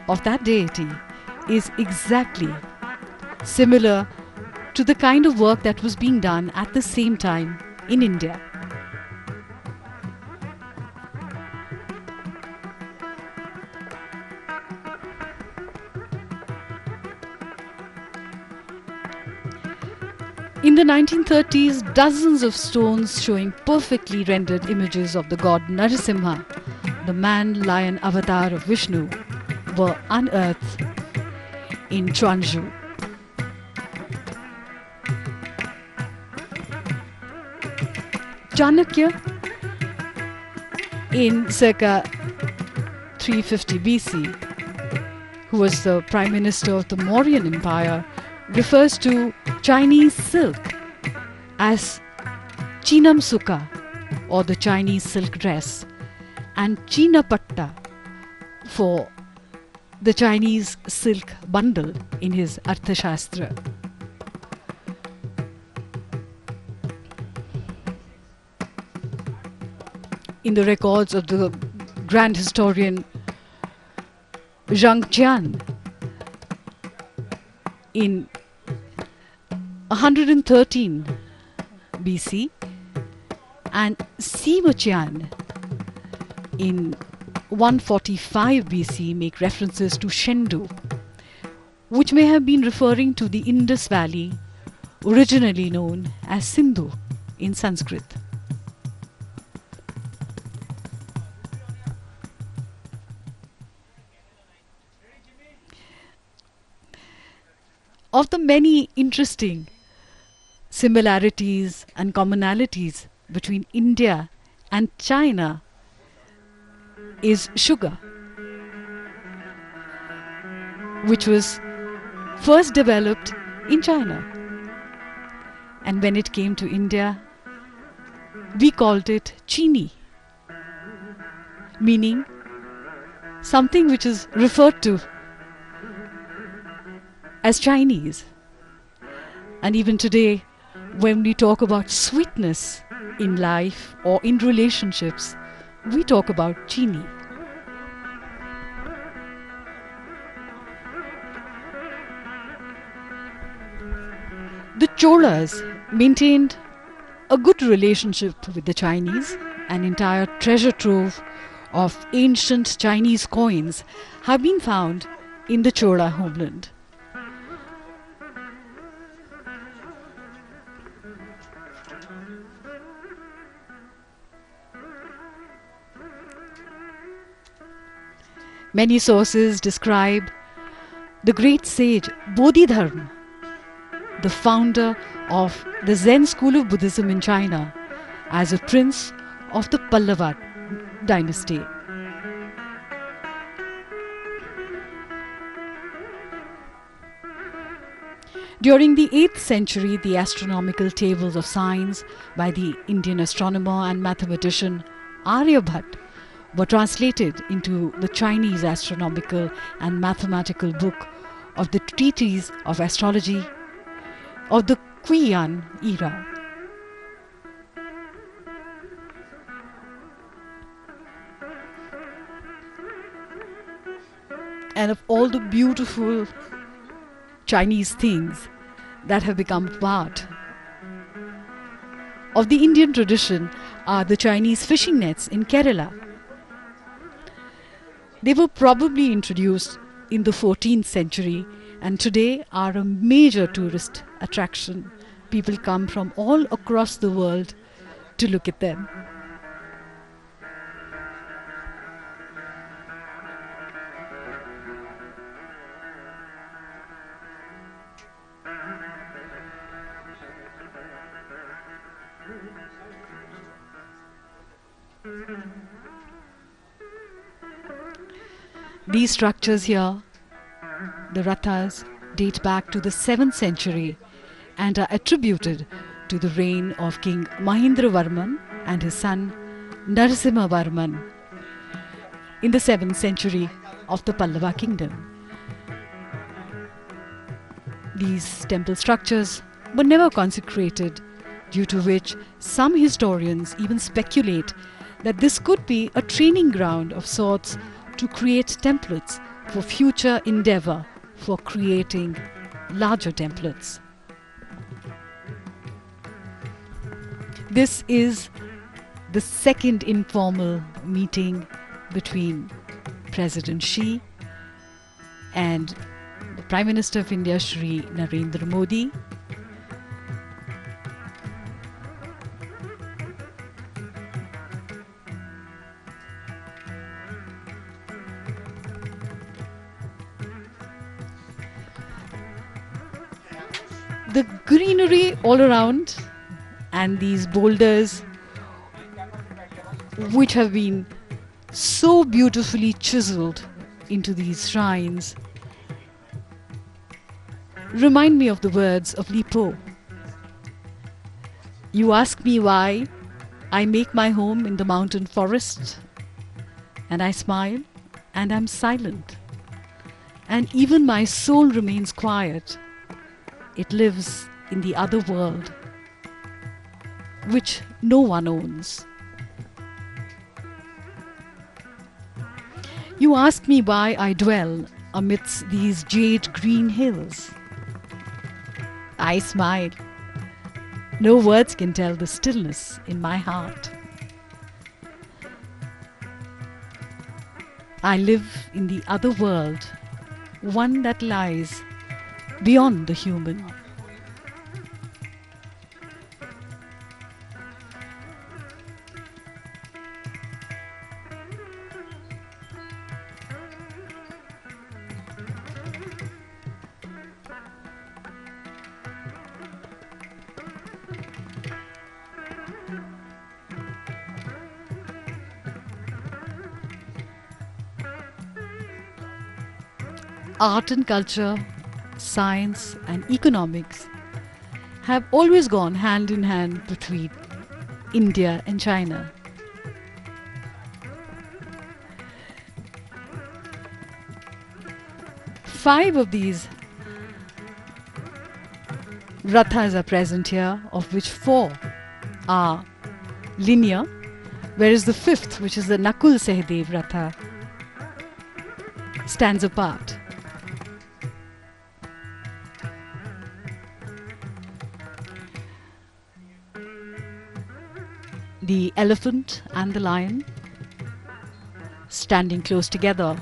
Speaker 3: of that deity is exactly similar to the kind of work that was being done at the same time in India. In the 1930s, dozens of stones showing perfectly rendered images of the god Narasimha, the man-lion avatar of Vishnu, were unearthed in Chuanzhou. Chanakya, in circa 350 BC, who was the Prime Minister of the Mauryan Empire, refers to Chinese silk as Chinam Sukha, or the Chinese silk dress, and Chinapatta for the Chinese silk bundle in his Arthashastra. In the records of the grand historian Zhang Jian, in 113 BC, and Sima Qian in 145 BC make references to Shendu, which may have been referring to the Indus Valley, originally known as Sindhu in Sanskrit. Of the many interesting similarities and commonalities between India and China is sugar, which was first developed in China. And when it came to India, we called it chini, meaning something which is referred to as Chinese. And even today, when we talk about sweetness in life or in relationships, we talk about chini. The Cholas maintained a good relationship with the Chinese. An entire treasure trove of ancient Chinese coins have been found in the Chola homeland. Many sources describe the great sage Bodhidharma, the founder of the Zen school of Buddhism in China, as a prince of the Pallava dynasty. During the 8th century, the astronomical tables of science by the Indian astronomer and mathematician Aryabhat were translated into the Chinese astronomical and mathematical book of the treatise of astrology of the Fujian era. And of all the beautiful Chinese things that have become part of the Indian tradition are the Chinese fishing nets in Kerala. They were probably introduced in the 14th century and today are a major tourist attraction. People come from all across the world to look at them. These structures here, the Rathas, date back to the 7th century and are attributed to the reign of King Mahendravarman and his son Narasimhavarman in the 7th century of the Pallava kingdom. These temple structures were never consecrated, due to which some historians even speculate that this could be a training ground of sorts to create templates for future endeavor for creating larger templates. This is the second informal meeting between President Xi and the Prime Minister of India, Shri Narendra Modi. The greenery all around and these boulders, which have been so beautifully chiseled into these shrines, remind me of the words of Li Po. You ask me why I make my home in the mountain forest, and I smile and am silent, and even my soul remains quiet. It lives in the other world, which no one owns. You ask me why I dwell amidst these jade green hills. I smile. No words can tell the stillness in my heart. I live in the other world, one that lies beyond the human. Art and culture, science and economics have always gone hand in hand between India and China. Five of these Rathas are present here, of which 4 are linear, whereas the 5th, which is the Nakul Sehdev Ratha, stands apart. The elephant and the lion standing close together,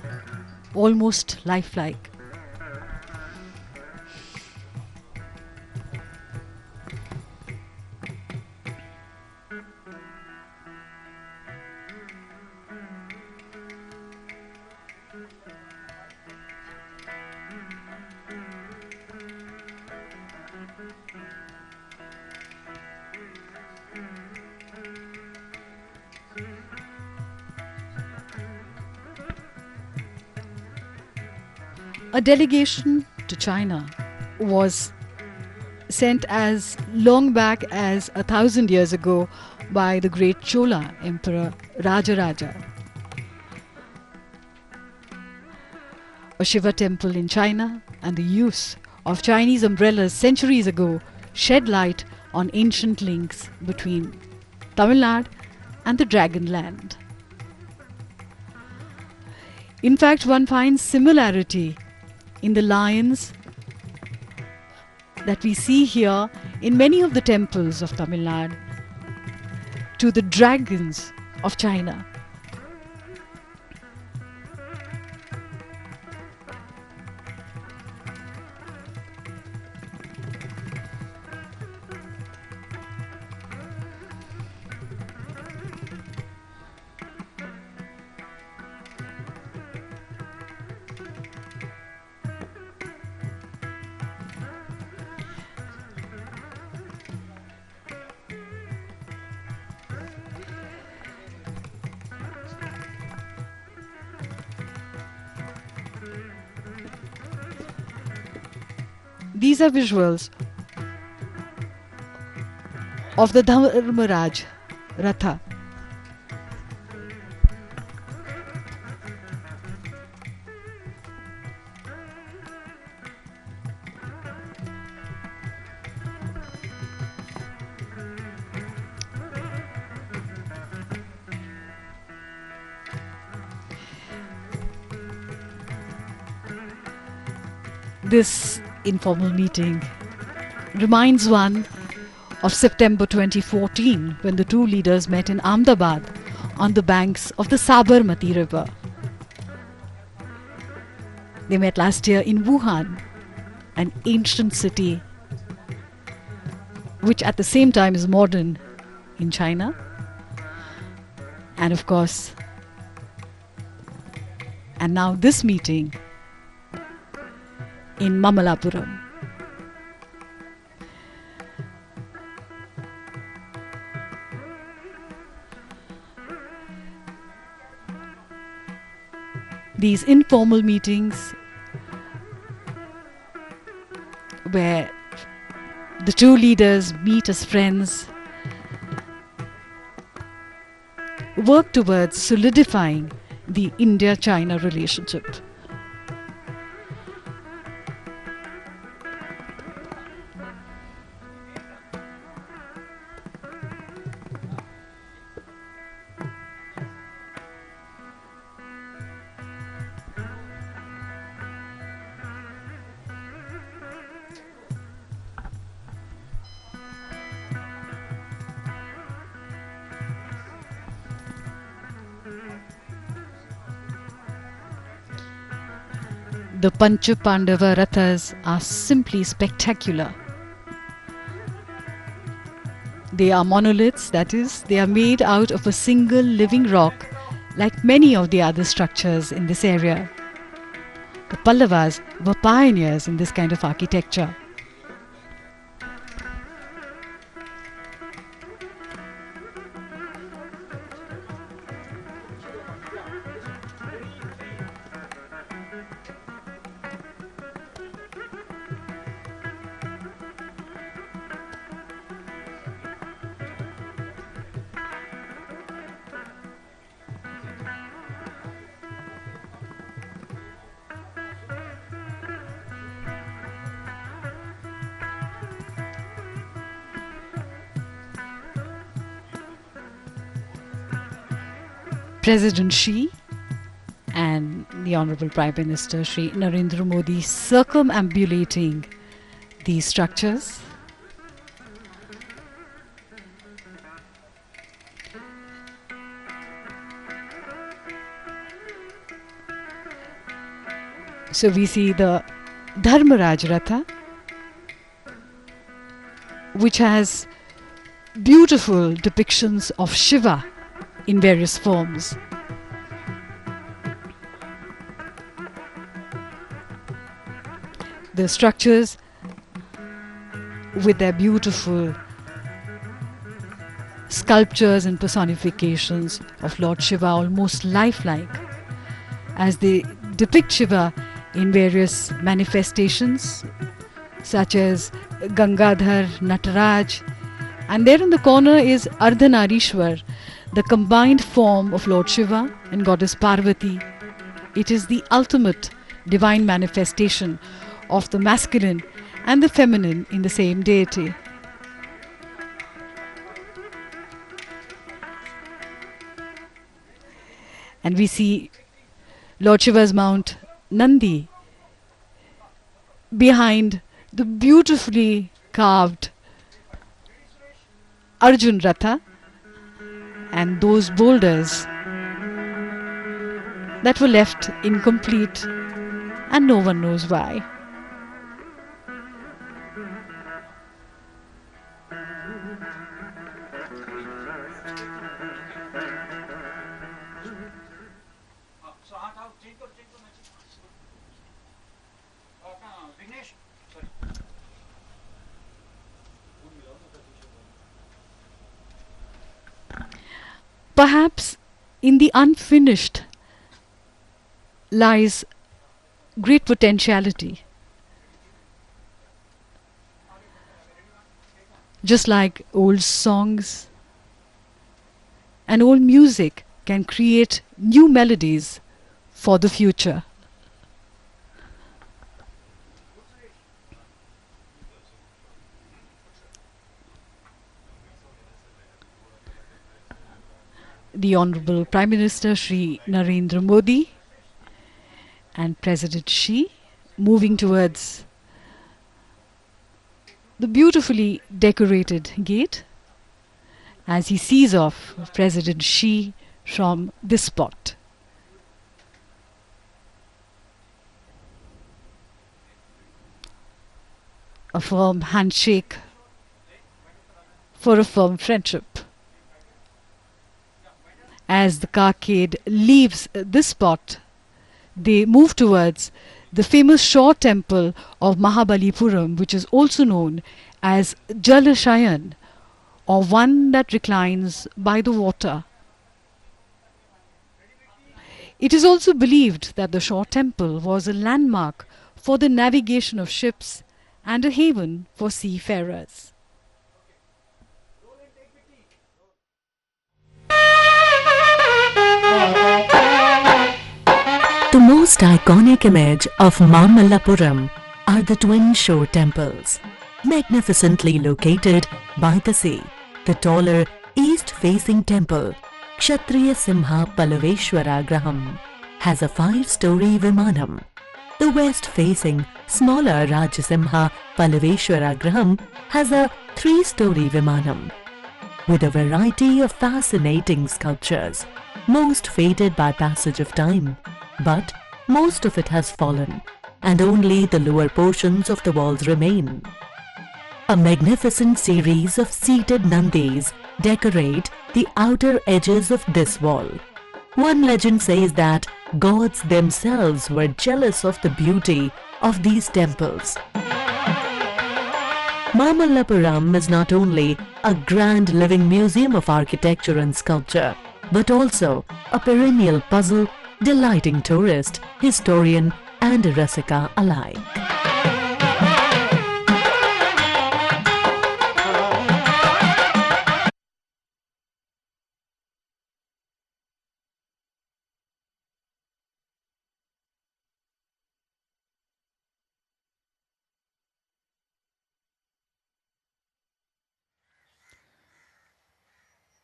Speaker 3: almost lifelike. A delegation to China was sent as long back as 1,000 years ago by the great Chola Emperor Rajaraja. A Shiva temple in China and the use of Chinese umbrellas centuries ago shed light on ancient links between Tamil Nadu and the Dragon Land. In fact, one finds similarity in the lions that we see here in many of the temples of Tamil Nadu to the dragons of China. These are visuals of the Panch Rathas. This informal meeting reminds one of September 2014 when the two leaders met in Ahmedabad on the banks of the Sabarmati River. They met last year in Wuhan, an ancient city which at the same time is modern in China, and of course, and now this meeting in Mamallapuram. These informal meetings where the two leaders meet as friends work towards solidifying the India-China relationship. The Pancha Rathas are simply spectacular. They are monoliths, that is, they are made out of a single living rock like many of the other structures in this area. The Pallavas were pioneers in this kind of architecture. President Xi and the Honorable Prime Minister Shri Narendra Modi circumambulating these structures. So we see the Dharmaraj Ratha, which has beautiful depictions of Shiva in various forms. The structures with their beautiful sculptures and personifications of Lord Shiva, almost lifelike, as they depict Shiva in various manifestations such as Gangadhar, Nataraj, and there in the corner is Ardhanarishwar, the combined form of Lord Shiva and Goddess Parvati. It is the ultimate divine manifestation of the masculine and the feminine in the same deity. And we see Lord Shiva's mount Nandi behind the beautifully carved Arjun Ratha and those boulders that were left incomplete, and no one knows why. Perhaps in the unfinished lies great potentiality. Just like old songs and old music can create new melodies for the future. The Honorable Prime Minister Shri Narendra Modi and President Xi moving towards the beautifully decorated gate as he sees off President Xi from this spot. A firm handshake for a firm friendship. As the carcade leaves this spot, they move towards the famous shore temple of Mahabalipuram, which is also known as Jalashayan, or one that reclines by the water. It is also believed that the shore temple was a landmark for the navigation of ships and a haven for seafarers.
Speaker 2: The most iconic image of Mamallapuram are the twin shore temples, magnificently located by the sea. The taller east-facing temple, Kshatriya Simha Pallaveshwara Graham, has a 5-story Vimanam. The west-facing smaller Rajasimha Pallaveshwara Graham has a 3-story Vimanam. With a variety of fascinating sculptures, most faded by passage of time, but most of it has fallen, and only the lower portions of the walls remain. A magnificent series of seated Nandis decorate the outer edges of this wall. One legend says that gods themselves were jealous of the beauty of these temples. Mamallapuram is not only a grand living museum of architecture and sculpture, but also a perennial puzzle delighting tourist, historian and Rasika alike.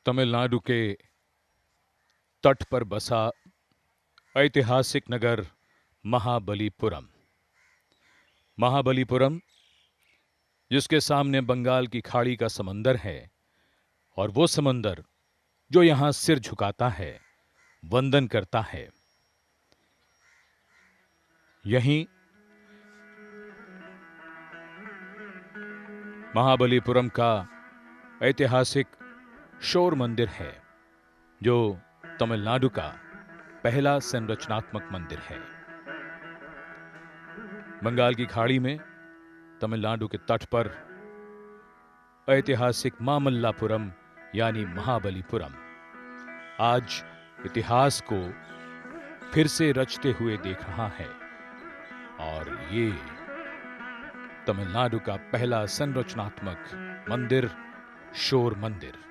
Speaker 4: Tamil Nadu के तट पर बसा ऐतिहासिक नगर महाबलीपुरम। महाबलीपुरम, जिसके सामने बंगाल की खाड़ी का समंदर है, और वो समंदर जो यहां सिर झुकाता है, वंदन करता है। यहीं महाबलीपुरम का ऐतिहासिक शोर मंदिर है, जो तमिलनाडु का पहला संरचनात्मक मंदिर है। बंगाल की खाड़ी में तमिलनाडु के तट पर ऐतिहासिक मामल्लापुरम यानी महाबलीपुरम आज इतिहास को फिर से रचते हुए देख रहा है। और ये तमिलनाडु का पहला संरचनात्मक मंदिर, शोर मंदिर।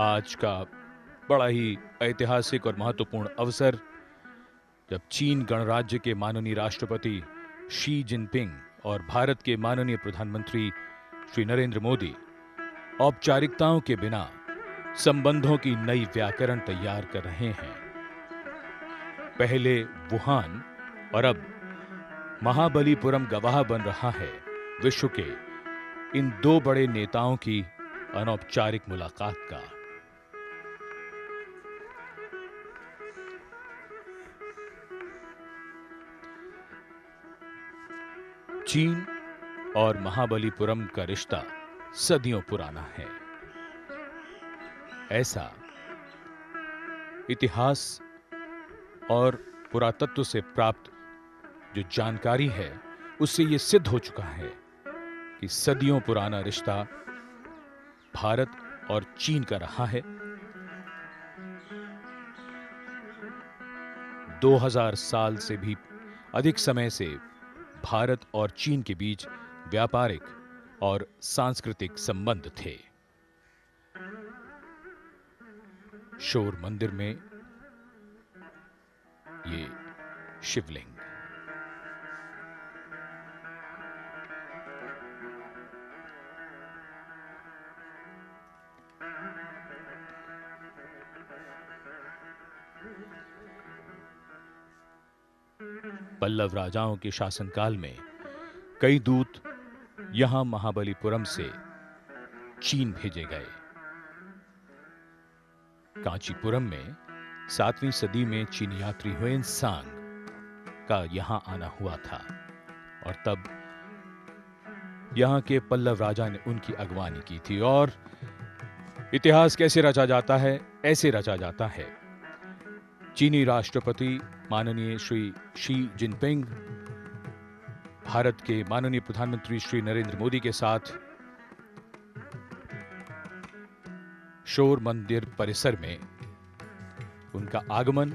Speaker 4: आज का बड़ा ही ऐतिहासिक और महत्वपूर्ण अवसर, जब चीन गणराज्य के माननीय राष्ट्रपति शी जिनपिंग और भारत के माननीय प्रधानमंत्री श्री नरेंद्र मोदी औपचारिकताओं के बिना संबंधों की नई व्याकरण तैयार कर रहे हैं। पहले वुहान और अब महाबलीपुरम गवाह बन रहा है विश्व के इन दो बड़े नेताओं की अनौपचारिक मुलाकात का। चीन और महाबलीपुरम का रिश्ता सदियों पुराना है। ऐसा इतिहास और पुरातत्व से प्राप्त जो जानकारी है उससे यह सिद्ध हो चुका है कि सदियों पुराना रिश्ता भारत और चीन का रहा है। 2000 साल से भी अधिक समय से भारत और चीन के बीच व्यापारिक और सांस्कृतिक संबंध थे। शोर मंदिर में ये शिवलिंग, पल्लव राजाओं के शासनकाल में कई दूत यहां महाबलीपुरम से चीन भेजे गए। कांचीपुरम में 7वीं सदी में चीनी यात्री ह्वेनसांग का यहां आना हुआ था और तब यहां के पल्लव राजा ने उनकी अगवानी की थी। और इतिहास कैसे रचा जाता है? ऐसे रचा जाता है। चीनी राष्ट्रपति माननीय श्री शी जिनपिंग भारत के माननीय प्रधानमंत्री श्री नरेंद्र मोदी के साथ शोर मंदिर परिसर में उनका आगमन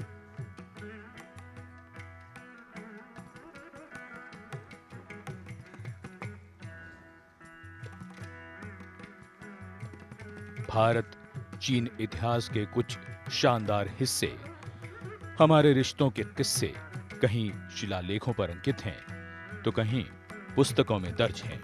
Speaker 4: भारत चीन इतिहास के कुछ शानदार हिस्से, हमारे रिश्तों के किस्से कहीं शिलालेखों पर अंकित हैं तो कहीं पुस्तकों में दर्ज हैं।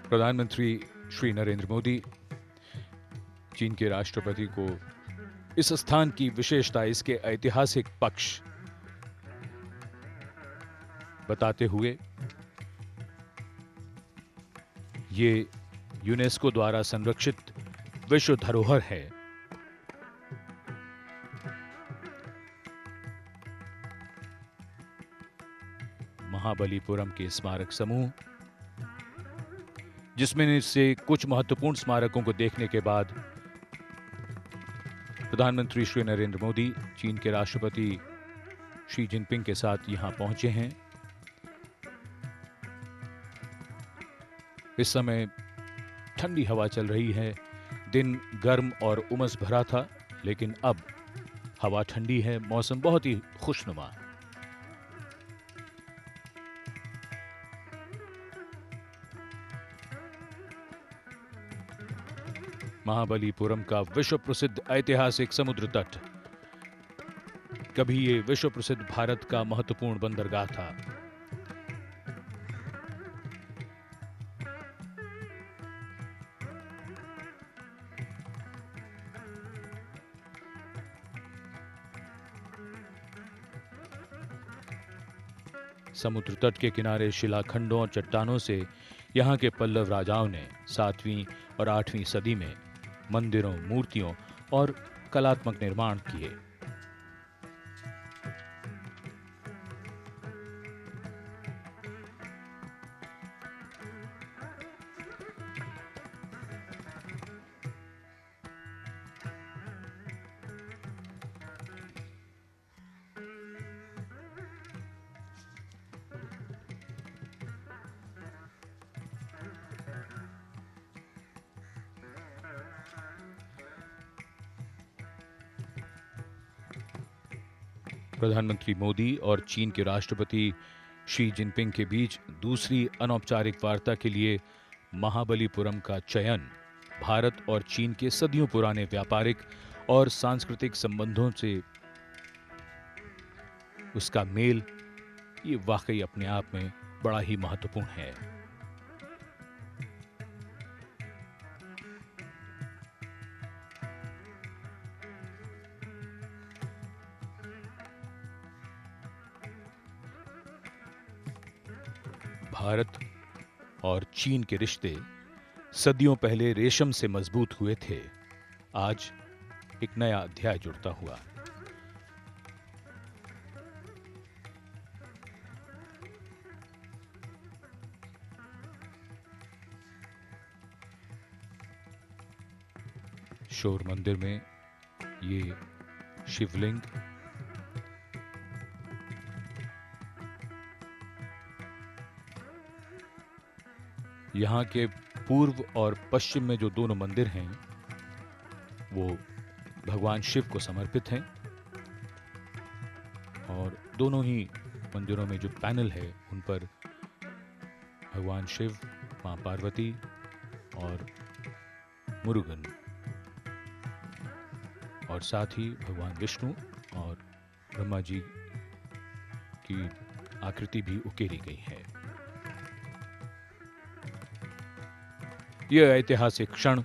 Speaker 4: प्रधानमंत्री श्री नरेंद्र मोदी चीन के राष्ट्रपति को इस स्थान की विशेषता, इसके ऐतिहासिक पक्ष बताते हुए ये यूनेस्को द्वारा संरक्षित विश्व धरोहर है। महाबलीपुरम के स्मारक समूह, जिसमें से कुछ महत्वपूर्ण स्मारकों को देखने के बाद प्रधानमंत्री श्री नरेंद्र मोदी चीन के राष्ट्रपति शी जिनपिंग के साथ यहां पहुंचे हैं। इस समय ठंडी हवा चल रही है। दिन गर्म और उमस भरा था, लेकिन अब हवा ठंडी है, मौसम बहुत ही खुशनुमा। महाबलीपुरम का विश्व प्रसिद्ध ऐतिहासिक समुद्र तट, कभी ये विश्व प्रसिद्ध भारत का महत्वपूर्ण बंदरगाह था। समुद्र तट के किनारे शिलाखंडों और चट्टानों से यहाँ के पल्लव राजाओं ने 7वीं और 8वीं सदी में मंदिरों, मूर्तियों और कलात्मक निर्माण किए। प्रधानमंत्री मोदी और चीन के राष्ट्रपति शी जिनपिंग के बीच दूसरी अनौपचारिक वार्ता के लिए महाबलीपुरम का चयन भारत और चीन के सदियों पुराने व्यापारिक और सांस्कृतिक संबंधों से उसका मेल, ये वाकई अपने आप में बड़ा ही महत्वपूर्ण है। भारत और चीन के रिश्ते सदियों पहले रेशम से मजबूत हुए थे। आज एक नया अध्याय जुड़ता हुआ। शोर मंदिर में ये शिवलिंग यहाँ के पूर्व और पश्चिम में जो दोनों मंदिर हैं वो भगवान शिव को समर्पित हैं और दोनों ही मंदिरों में जो पैनल है उन पर भगवान शिव, मां पार्वती और मुरुगन और साथ ही भगवान विष्णु और ब्रह्मा जी की आकृति भी उकेरी गई है। यह ऐतिहासिक क्षण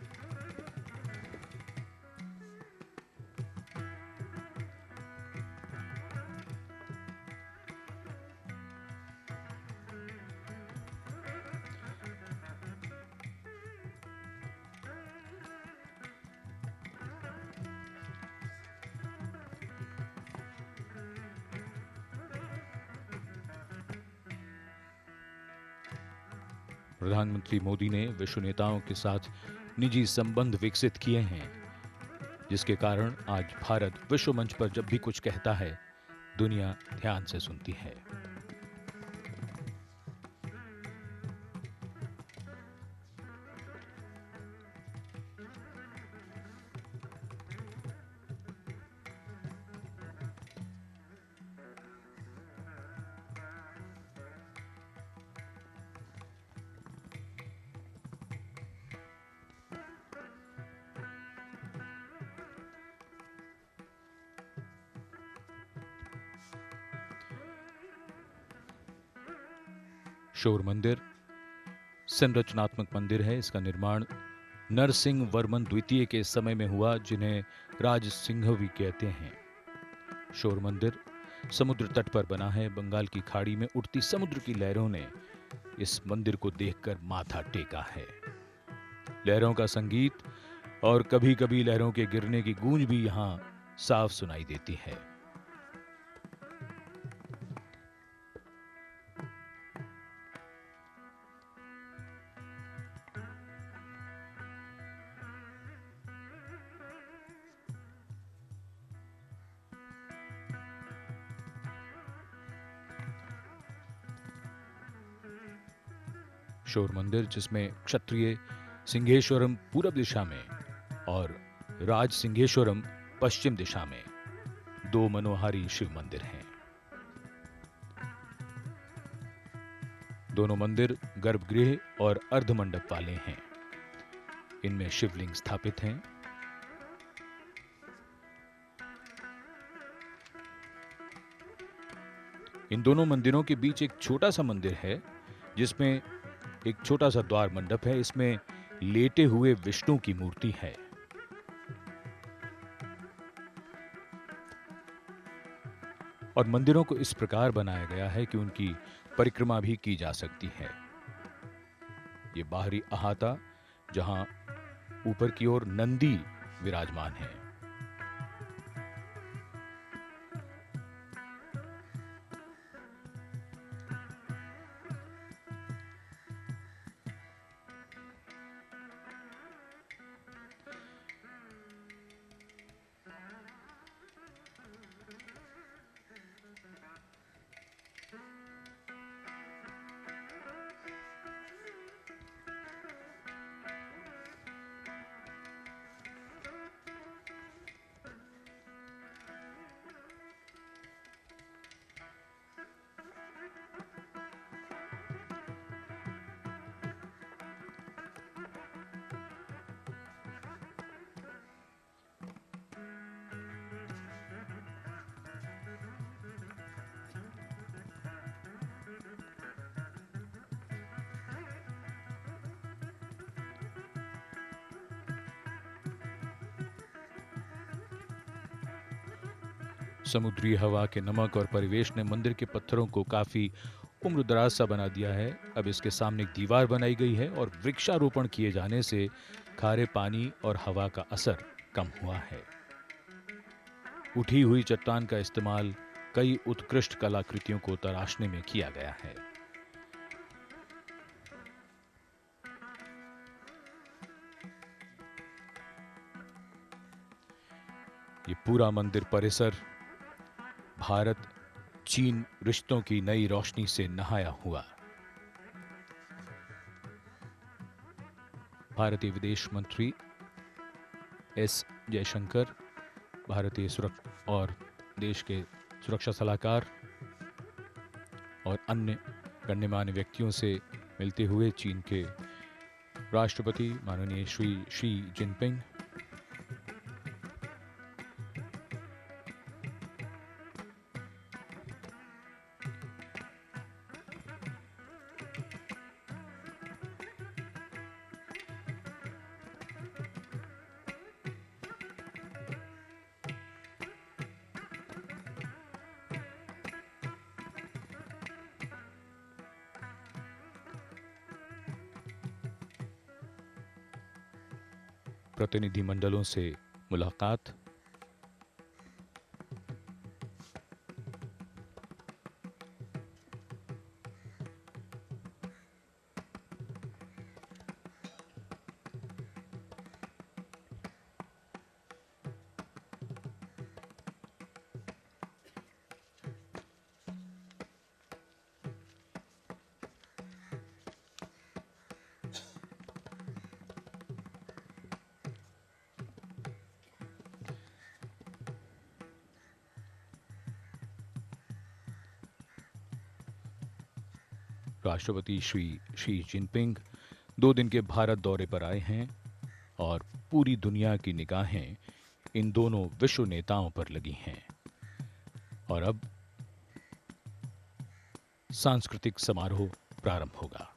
Speaker 4: प्रधानमंत्री मोदी ने विश्व नेताओं के साथ निजी संबंध विकसित किए हैं, जिसके कारण आज भारत विश्व मंच पर जब भी कुछ कहता है दुनिया ध्यान से सुनती है। शोर मंदिर संरचनात्मक मंदिर है। इसका निर्माण नरसिंह वर्मन द्वितीय के समय में हुआ, जिन्हें राज सिंह भी कहते हैं। शोर मंदिर समुद्र तट पर बना है। बंगाल की खाड़ी में उठती समुद्र की लहरों ने इस मंदिर को देखकर माथा टेका है। लहरों का संगीत और कभी कभी लहरों के गिरने की गूंज भी यहां साफ सुनाई देती है। शोर मंदिर, जिसमें क्षत्रिय सिंहेश्वरम पूरब दिशा में और राज सिंहेश्वरम पश्चिम दिशा में दो मनोहारी शिव मंदिर हैं। दोनों मंदिर गर्भगृह और अर्धमंडप वाले हैं। इनमें शिवलिंग स्थापित हैं। इन दोनों मंदिरों के बीच एक छोटा सा मंदिर है, जिसमें एक छोटा सा द्वार मंडप है। इसमें लेटे हुए विष्णु की मूर्ति है। और मंदिरों को इस प्रकार बनाया गया है कि उनकी परिक्रमा भी की जा सकती है। ये बाहरी अहाता, जहां ऊपर की ओर नंदी विराजमान है। समुद्री हवा के नमक और परिवेश ने मंदिर के पत्थरों को काफी उम्रदराज सा बना दिया है। अब इसके सामने एक दीवार बनाई गई है और वृक्षारोपण किए जाने से खारे पानी और हवा का असर कम हुआ है। उठी हुई चट्टान का इस्तेमाल कई उत्कृष्ट कलाकृतियों को तराशने में किया गया है। ये पूरा मंदिर परिसर भारत चीन रिश्तों की नई रोशनी से नहाया हुआ। भारतीय विदेश मंत्री एस जयशंकर, भारतीय सुरक्षा और देश के सुरक्षा सलाहकार और अन्य गण्यमान्य व्यक्तियों से मिलते हुए चीन के राष्ट्रपति माननीय श्री शी जिनपिंग, प्रतिनिधिमंडलों से मुलाकात, राष्ट्रपति श्री शी जिनपिंग 2 दिन के भारत दौरे पर आए हैं और पूरी दुनिया की निगाहें इन दोनों विश्व नेताओं पर लगी हैं। और अब सांस्कृतिक समारोह प्रारंभ होगा।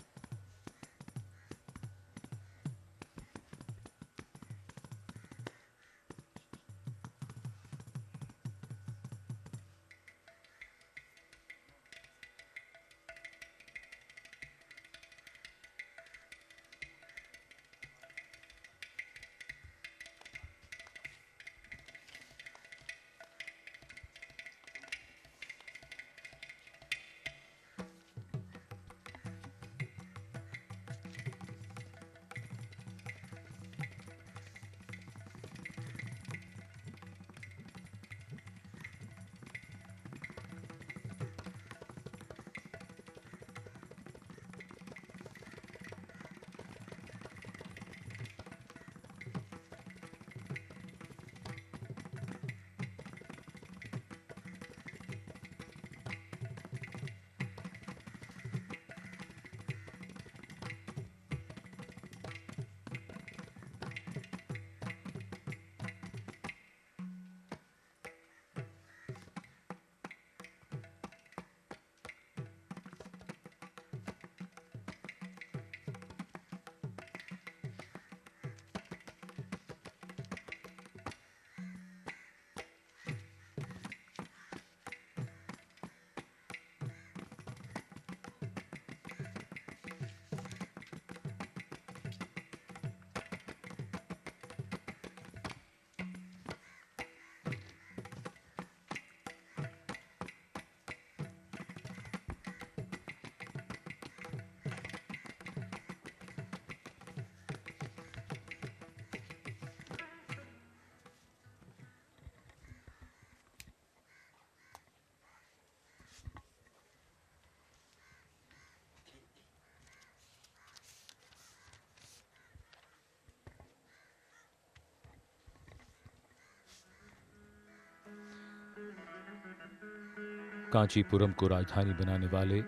Speaker 4: कांचीपुरम को राजधानी बनाने वाले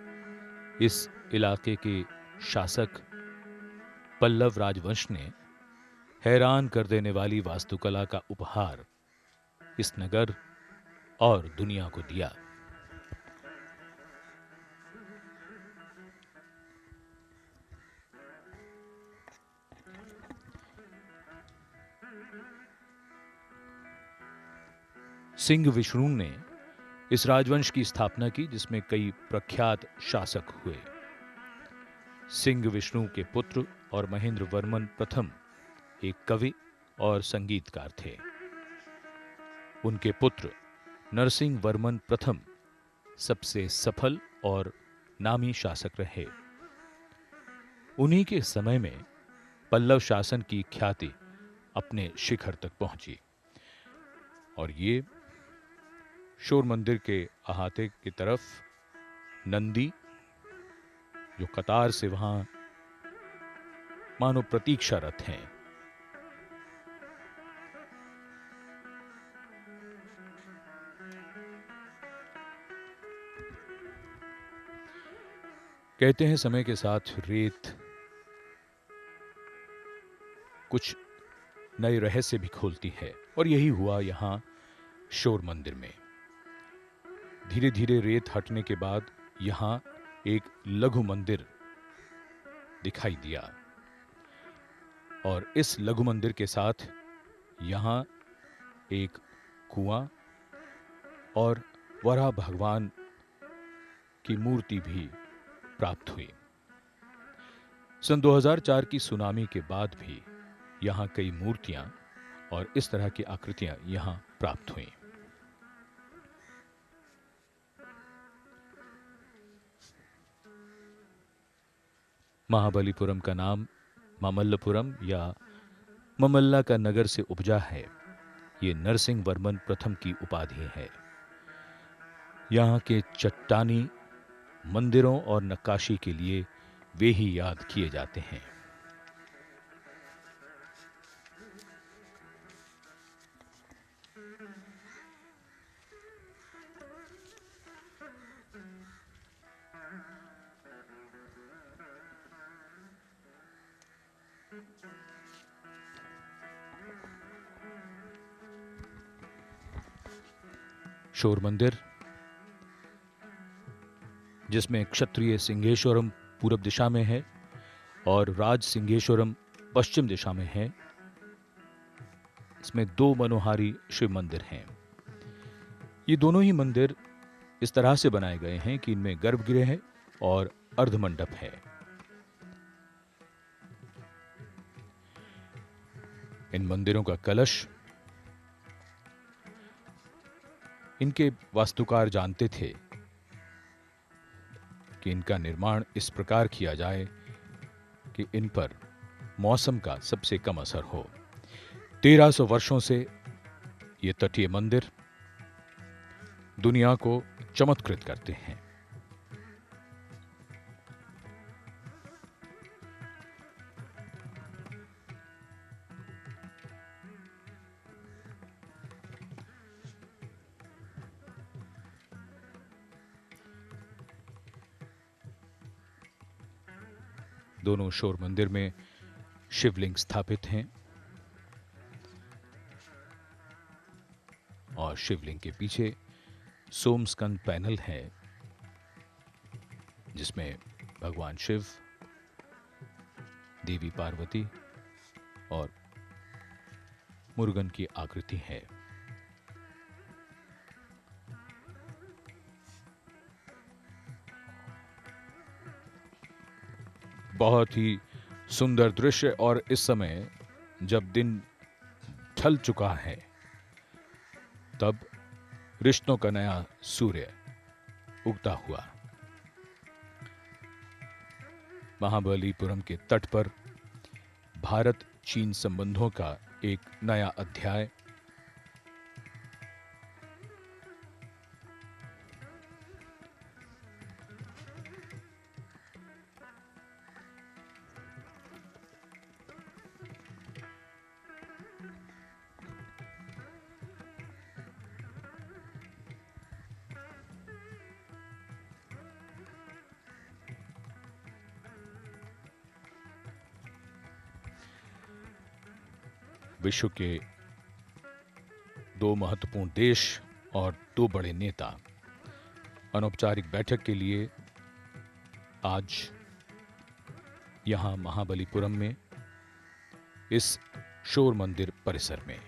Speaker 4: इस इलाके के शासक पल्लव राजवंश ने हैरान कर देने वाली वास्तुकला का उपहार इस नगर और दुनिया को दिया। सिंह विष्णु ने इस राजवंश की स्थापना की, जिसमें कई प्रख्यात शासक हुए। सिंह विष्णु के पुत्र और महेंद्र वर्मन प्रथम एक कवि और संगीतकार थे। उनके पुत्र नरसिंह वर्मन प्रथम सबसे सफल और नामी शासक रहे। उन्हीं के समय में पल्लव शासन की ख्याति अपने शिखर तक पहुंची और ये शोर मंदिर के अहाते की तरफ नंदी जो कतार से वहां मानो प्रतीक्षारत हैं। कहते हैं समय के साथ रेत कुछ नए रहस्य भी खोलती है और यही हुआ यहां शोर मंदिर में। धीरे धीरे रेत हटने के बाद यहां एक लघु मंदिर दिखाई दिया और इस लघु मंदिर के साथ यहां एक कुआं और वराह भगवान की मूर्ति भी प्राप्त हुई। सन 2004 की सुनामी के बाद भी यहां कई मूर्तियां और इस तरह की आकृतियां यहां प्राप्त हुई। महाबलीपुरम का नाम मामल्लपुरम या ममल्ला का नगर से उपजा है। ये नरसिंह वर्मन प्रथम की उपाधि है। यहाँ के चट्टानी मंदिरों और नक्काशी के लिए वे ही याद किए जाते हैं। शोर मंदिर, जिसमें क्षत्रिय सिंहेश्वरम पूरब दिशा में है और राज सिंहेश्वरम पश्चिम दिशा में है, इसमें दो मनोहारी शिव मंदिर हैं। ये दोनों ही मंदिर इस तरह से बनाए गए हैं कि इनमें गर्भगृह है और अर्धमंडप है। इन मंदिरों का कलश इनके वास्तुकार जानते थे कि इनका निर्माण इस प्रकार किया जाए कि इन पर मौसम का सबसे कम असर हो। 1300 वर्षों से ये तटीय मंदिर दुनिया को चमत्कृत करते हैं। दोनों शोर मंदिर में शिवलिंग स्थापित हैं और शिवलिंग के पीछे सोमस्कंद पैनल है, जिसमें भगवान शिव, देवी पार्वती और मुर्गन की आकृति है। बहुत ही सुंदर दृश्य। और इस समय जब दिन ढल चुका है, तब रिश्तों का नया सूर्य उगता हुआ महाबलीपुरम के तट पर भारत चीन संबंधों का एक नया अध्याय। विश्व के दो महत्वपूर्ण देश और दो बड़े नेता अनौपचारिक बैठक के लिए आज यहां महाबलीपुरम में इस शोर मंदिर परिसर में।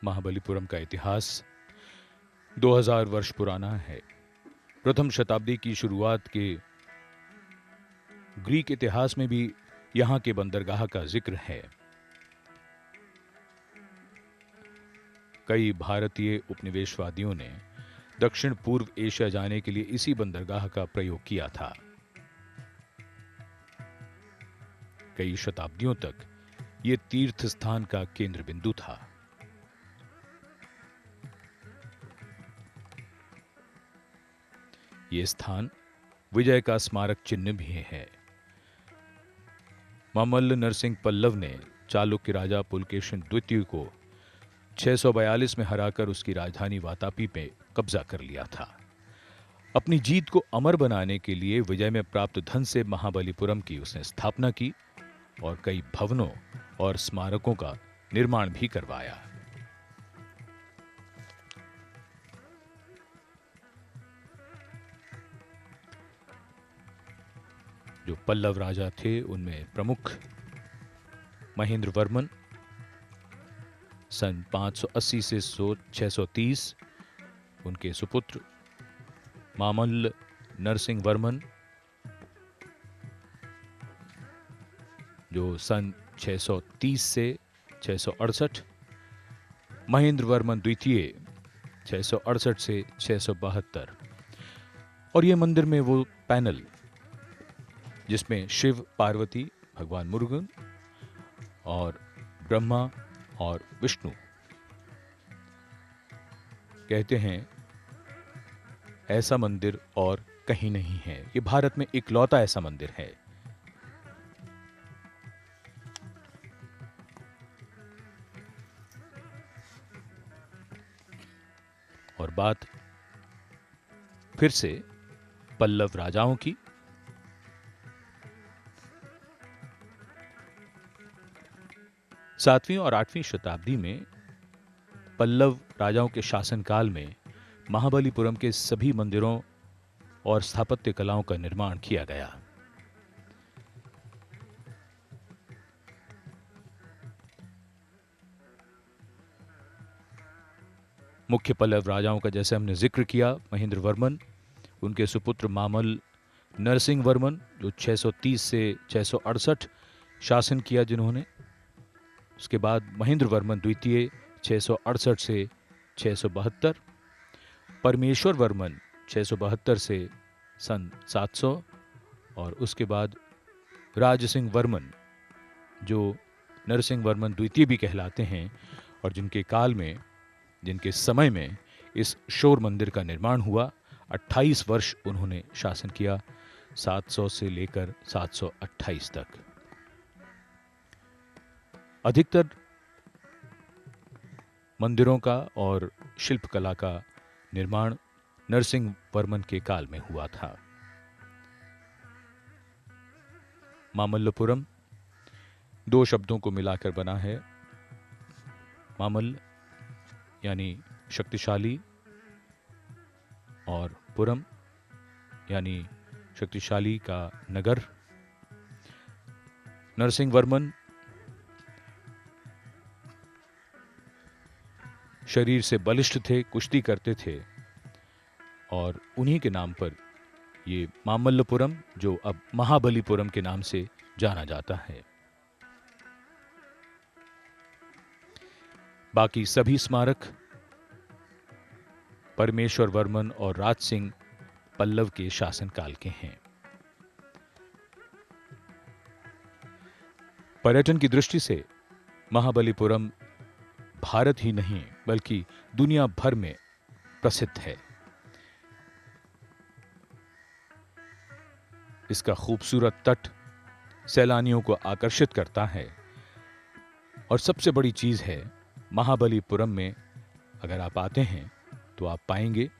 Speaker 4: महाबलीपुरम का इतिहास 2000 वर्ष पुराना है। प्रथम शताब्दी की शुरुआत के ग्रीक इतिहास में भी यहां के बंदरगाह का जिक्र है। कई भारतीय उपनिवेशवादियों ने दक्षिण पूर्व एशिया जाने के लिए इसी बंदरगाह का प्रयोग किया था। कई शताब्दियों तक यह तीर्थ स्थान का केंद्र बिंदु था। ये स्थान विजय का स्मारक चिन्ह भी है। मामल्ल नरसिंह पल्लव ने चालुक्य राजा पुलकेशिन द्वितीय को 642 में हराकर उसकी राजधानी वातापी पे कब्जा कर लिया था। अपनी जीत को अमर बनाने के लिए विजय में प्राप्त धन से महाबलीपुरम की उसने स्थापना की और कई भवनों और स्मारकों का निर्माण भी करवाया। जो पल्लव राजा थे उनमें प्रमुख महेंद्र वर्मन सन 580 से 630, उनके सुपुत्र मामल्ल नरसिंह वर्मन जो सन 630 से 668, महेंद्र वर्मन द्वितीय 668 से 672। और ये मंदिर में वो पैनल जिसमें शिव, पार्वती, भगवान मुरुगन और ब्रह्मा और विष्णु, कहते हैं ऐसा मंदिर और कहीं नहीं है। ये भारत में इकलौता ऐसा मंदिर है। और बात फिर से पल्लव राजाओं की। सातवीं और 8वीं शताब्दी में पल्लव राजाओं के शासनकाल में महाबलीपुरम के सभी मंदिरों और स्थापत्य कलाओं का निर्माण किया गया। मुख्य पल्लव राजाओं का जैसे हमने जिक्र किया, महेंद्र वर्मन, उनके सुपुत्र मामल्ल नरसिंह वर्मन जो 630 से 668 शासन किया जिन्होंने। उसके बाद महेंद्र वर्मन द्वितीय 668 से 672, परमेश्वर वर्मन 672 से सन 700, और उसके बाद राजसिंह वर्मन जो नरसिंह वर्मन द्वितीय भी कहलाते हैं और जिनके काल में, जिनके समय में इस शोर मंदिर का निर्माण हुआ। 28 वर्ष उन्होंने शासन किया, 700 से लेकर 728 तक। अधिकतर मंदिरों का और शिल्पकला का निर्माण नरसिंह वर्मन के काल में हुआ था। मामल्लपुरम 2 शब्दों को मिलाकर बना है। मामल्ल यानी शक्तिशाली और पुरम यानी शक्तिशाली का नगर। नरसिंह वर्मन शरीर से बलिष्ठ थे, कुश्ती करते थे और उन्हीं के नाम पर ये मामल्लपुरम, जो अब महाबलीपुरम के नाम से जाना जाता है। बाकी सभी स्मारक परमेश्वर वर्मन और राज सिंह पल्लव के शासनकाल के हैं। पर्यटन की दृष्टि से महाबलीपुरम भारत ही नहीं बल्कि दुनिया भर में प्रसिद्ध है। इसका खूबसूरत तट सैलानियों को आकर्षित करता है और सबसे बड़ी चीज है, महाबलीपुरम में अगर आप आते हैं तो आप पाएंगे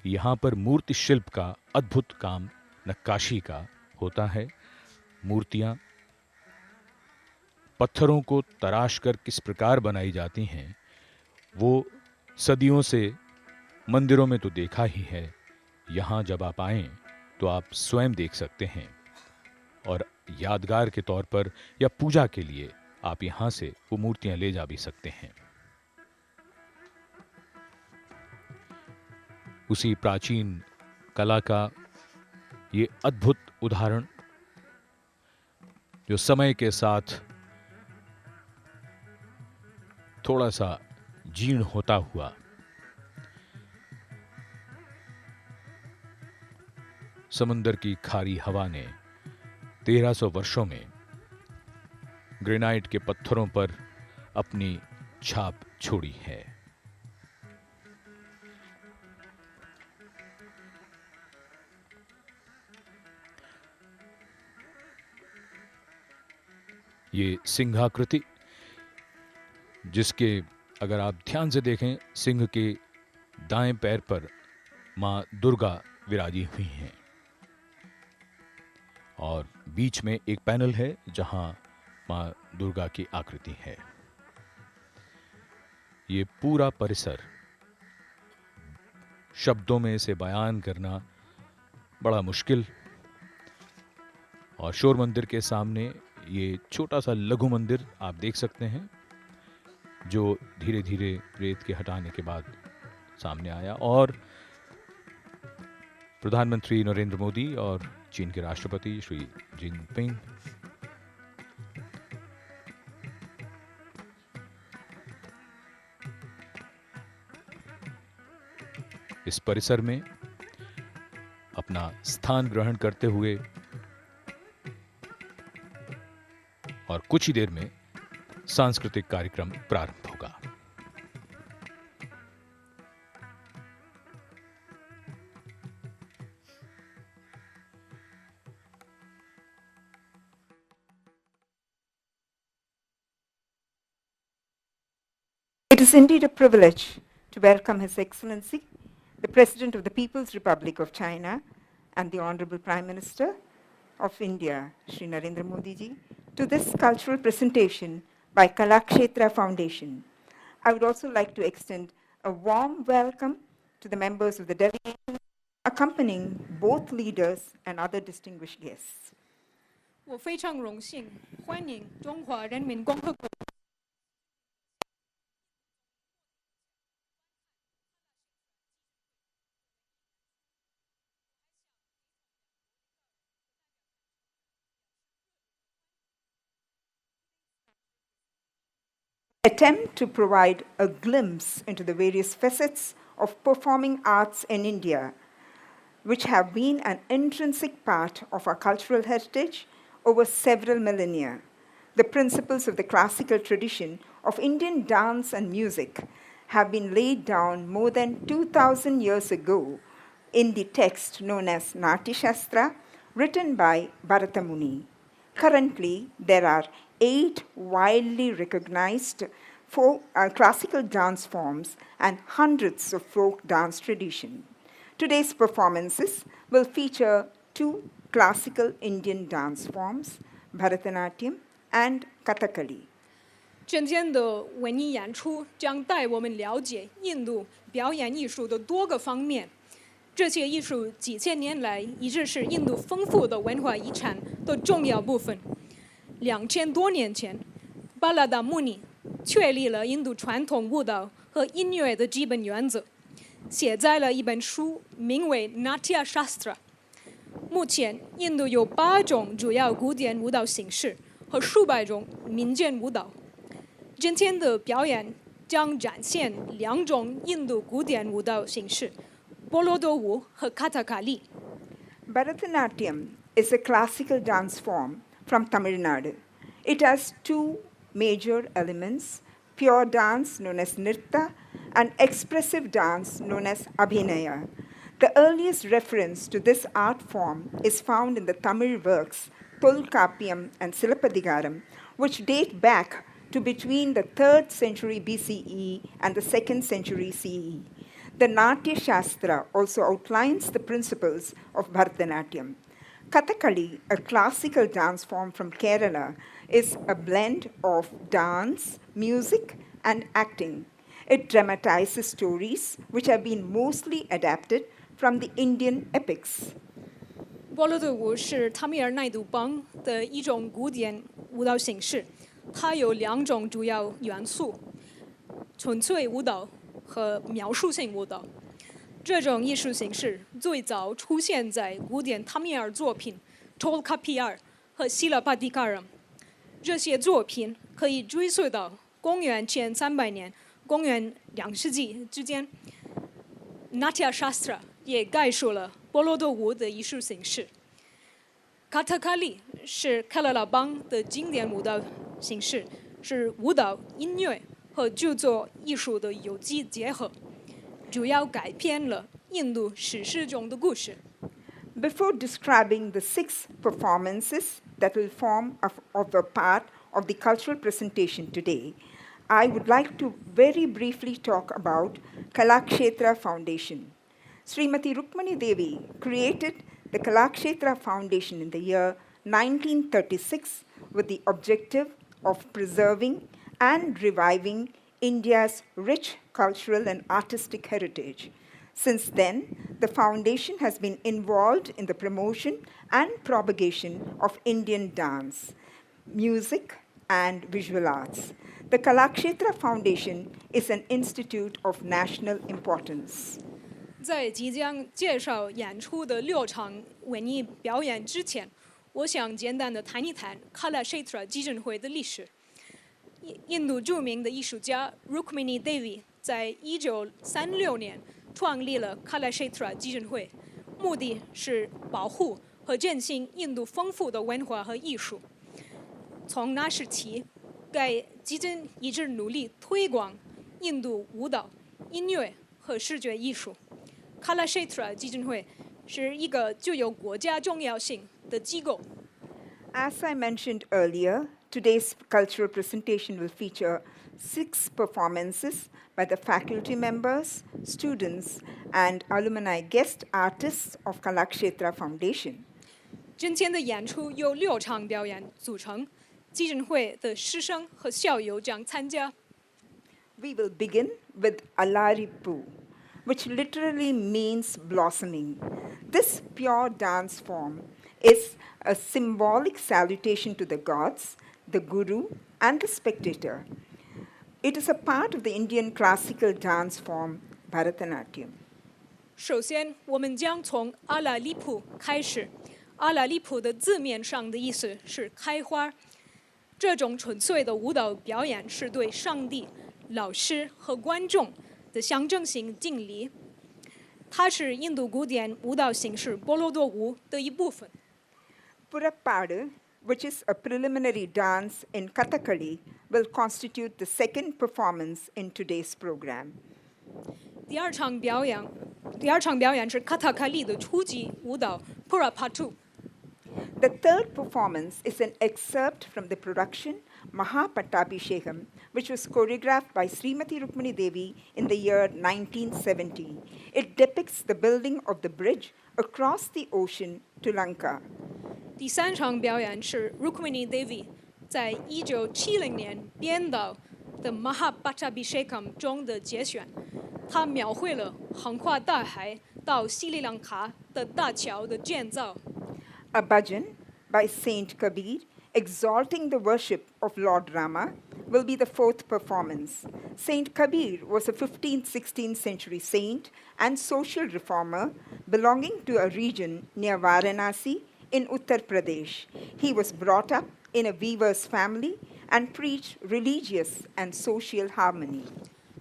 Speaker 4: कि यहां पर मूर्ति शिल्प का अद्भुत काम नक्काशी का होता है। मूर्तियां पत्थरों को तराश कर किस प्रकार बनाई जाती हैं वो सदियों से मंदिरों में तो देखा ही है, यहां जब आप आएं तो आप स्वयं देख सकते हैं और यादगार के तौर पर या पूजा के लिए आप यहां से वो मूर्तियां ले जा भी सकते हैं। उसी प्राचीन कला का ये अद्भुत उदाहरण जो समय के साथ थोड़ा सा जीर्ण होता हुआ समुद्र की खारी हवा ने 1300 वर्षों में ग्रेनाइट के पत्थरों पर अपनी छाप छोड़ी है। ये सिंहाकृति, जिसके अगर आप ध्यान से देखें, सिंह के दाएं पैर पर मां दुर्गा विराजी हुई हैं और बीच में एक पैनल है जहां मां दुर्गा की आकृति है। ये पूरा परिसर शब्दों में इसे बयान करना बड़ा मुश्किल, और शोर मंदिर के सामने ये छोटा सा लघु मंदिर आप देख सकते हैं जो धीरे धीरे रेत के हटाने के बाद सामने आया, और प्रधानमंत्री नरेंद्र मोदी और चीन के राष्ट्रपति श्री जिनपिंग इस परिसर में अपना स्थान ग्रहण करते हुए और कुछ ही देर में सांस्कृतिक कार्यक्रम प्रारंभ होगा।
Speaker 5: It is indeed a privilege to welcome His Excellency, the President of the People's Republic of China and the Honorable Prime Minister of India, Shri Narendra Modi ji, to this cultural presentation by Kalakshetra Foundation. I would also like to extend a warm welcome to the members of the delegation accompanying both leaders and other distinguished guests.
Speaker 6: 我非常荣幸欢迎中华人民共和国
Speaker 5: attempt to provide a glimpse into the various facets of performing arts in India, which have been an intrinsic part of our cultural heritage over several millennia. The principles of the classical tradition of Indian dance and music have been laid down more than 2,000 years ago in the text known as Natya Shastra, written by Bharata Muni. Currently, there are 8 widely recognized classical dance forms and hundreds of folk dance traditions. Today's performances will feature 2 classical Indian dance forms, Bharatanatyam and Kathakali.
Speaker 6: 今天的文艺演出将带我们了解印度表演艺术的多个方面。这些艺术几千年来一直是印度丰富的文化遗产的重要部分。2000多年前，巴拉达穆尼确立了印度传统舞蹈和音乐的基本原则，写在了一本书，名为《Natya Shastra》。目前，印度有8种主要古典舞蹈形式和数百种民间舞蹈。今天的表演将展现2种印度古典舞蹈形式：波罗多舞和卡塔卡利。
Speaker 5: Bharatanatyam is a classical dance form from Tamil Nadu. It has 2 major elements, pure dance known as nritta, and expressive dance known as abhinaya. The earliest reference to this art form is found in the Tamil works Tolkappiyam and Silappadigaram, which date back to between the 3rd century BCE and the 2nd century CE. The Natya Shastra also outlines the principles of Bharatanatyam. Kathakali, a classical dance form from Kerala, is a blend of dance, music, and acting. It dramatizes stories which have been mostly adapted from the Indian epics.
Speaker 6: 波罗的舞是塔米尔奈杜邦的一种古典舞蹈形式，它有2种主要元素：纯粹舞蹈和描述性舞蹈。这种艺术形式最早出现在古典塔米尔作品《Tolkappiyam》和《Silappadigaram》。这些作品可以追溯到公元前300年、公元2世纪之间。Natya Shastra 也概述了波罗的舞的艺术形式。Kathakali 是喀拉拉邦的经典舞蹈形式，是舞蹈、音乐和著作艺术的有机结合，主要改编了印度史诗中的故事。
Speaker 5: Before describing the 6 performances that will form of a part of the cultural presentation today, I would like to very briefly talk about Kalakshetra Foundation. Srimati Rukmani Devi created the Kalakshetra Foundation in the year 1936 with the objective of preserving and reviving India's rich cultural and artistic heritage. Since then, the foundation has been involved in the promotion and propagation of Indian dance, music, and visual arts. The Kalakshetra Foundation is an institute of national importance.
Speaker 6: 在即将介绍演出的6场文艺表演之前，我想简单的谈一谈 Kalakshetra 基金会的历史。印度著名的艺术家 Rukmini Devi 在1936年创立了 Kalakshetra 基金会，目的是保护和振兴印度丰富的文化和艺术。从那时起，该基金一直努力推广印度舞蹈、音乐和视觉艺术。Kalakshetra 基金会是一个具有国家重要性的机构。
Speaker 5: As I mentioned earlier, today's cultural presentation will feature 6 performances by the faculty members, students, and alumni guest artists of Kalakshetra Foundation.
Speaker 6: 今天的演出由6场表演组成，基金会的师生和校友将参加。
Speaker 5: We will begin with Alaripu, which literally means blossoming. This pure dance form is a symbolic salutation to the gods, the guru, and the spectator. It is a part of the Indian classical dance form Bharatanatyam.
Speaker 6: 首先，我们将从阿拉利普开始。阿拉利普的字面上的意思是开花。这种纯粹的舞蹈表演是对上帝、老师和观众的象征性敬礼。它是印度古典舞蹈形式波罗的舞的一部分。
Speaker 5: Purappadu, which is a preliminary dance in Kathakali, will constitute the second performance in today's program.
Speaker 6: 第二场表演是卡塔卡利的初级舞蹈 Purappadu。The
Speaker 5: third performance is an excerpt from the production Mahapattabhishekam, which was choreographed by Srimati Rukmani Devi in the year 1970. It depicts the building of the bridge across the ocean to Lanka.
Speaker 6: 第三场表演是 Rukmini Devi 在1970年编导的 Mahapattabhishekam 中的节选，它描绘了横跨大海到西里兰卡的大桥的建造。
Speaker 5: A bhajan by Saint Kabir exalting the worship of Lord Rama will be the fourth performance. Saint Kabir was a 15th-16th century saint and social reformer belonging to a region near Varanasi in Uttar Pradesh. He was brought up in a weaver's family and preached religious and social harmony.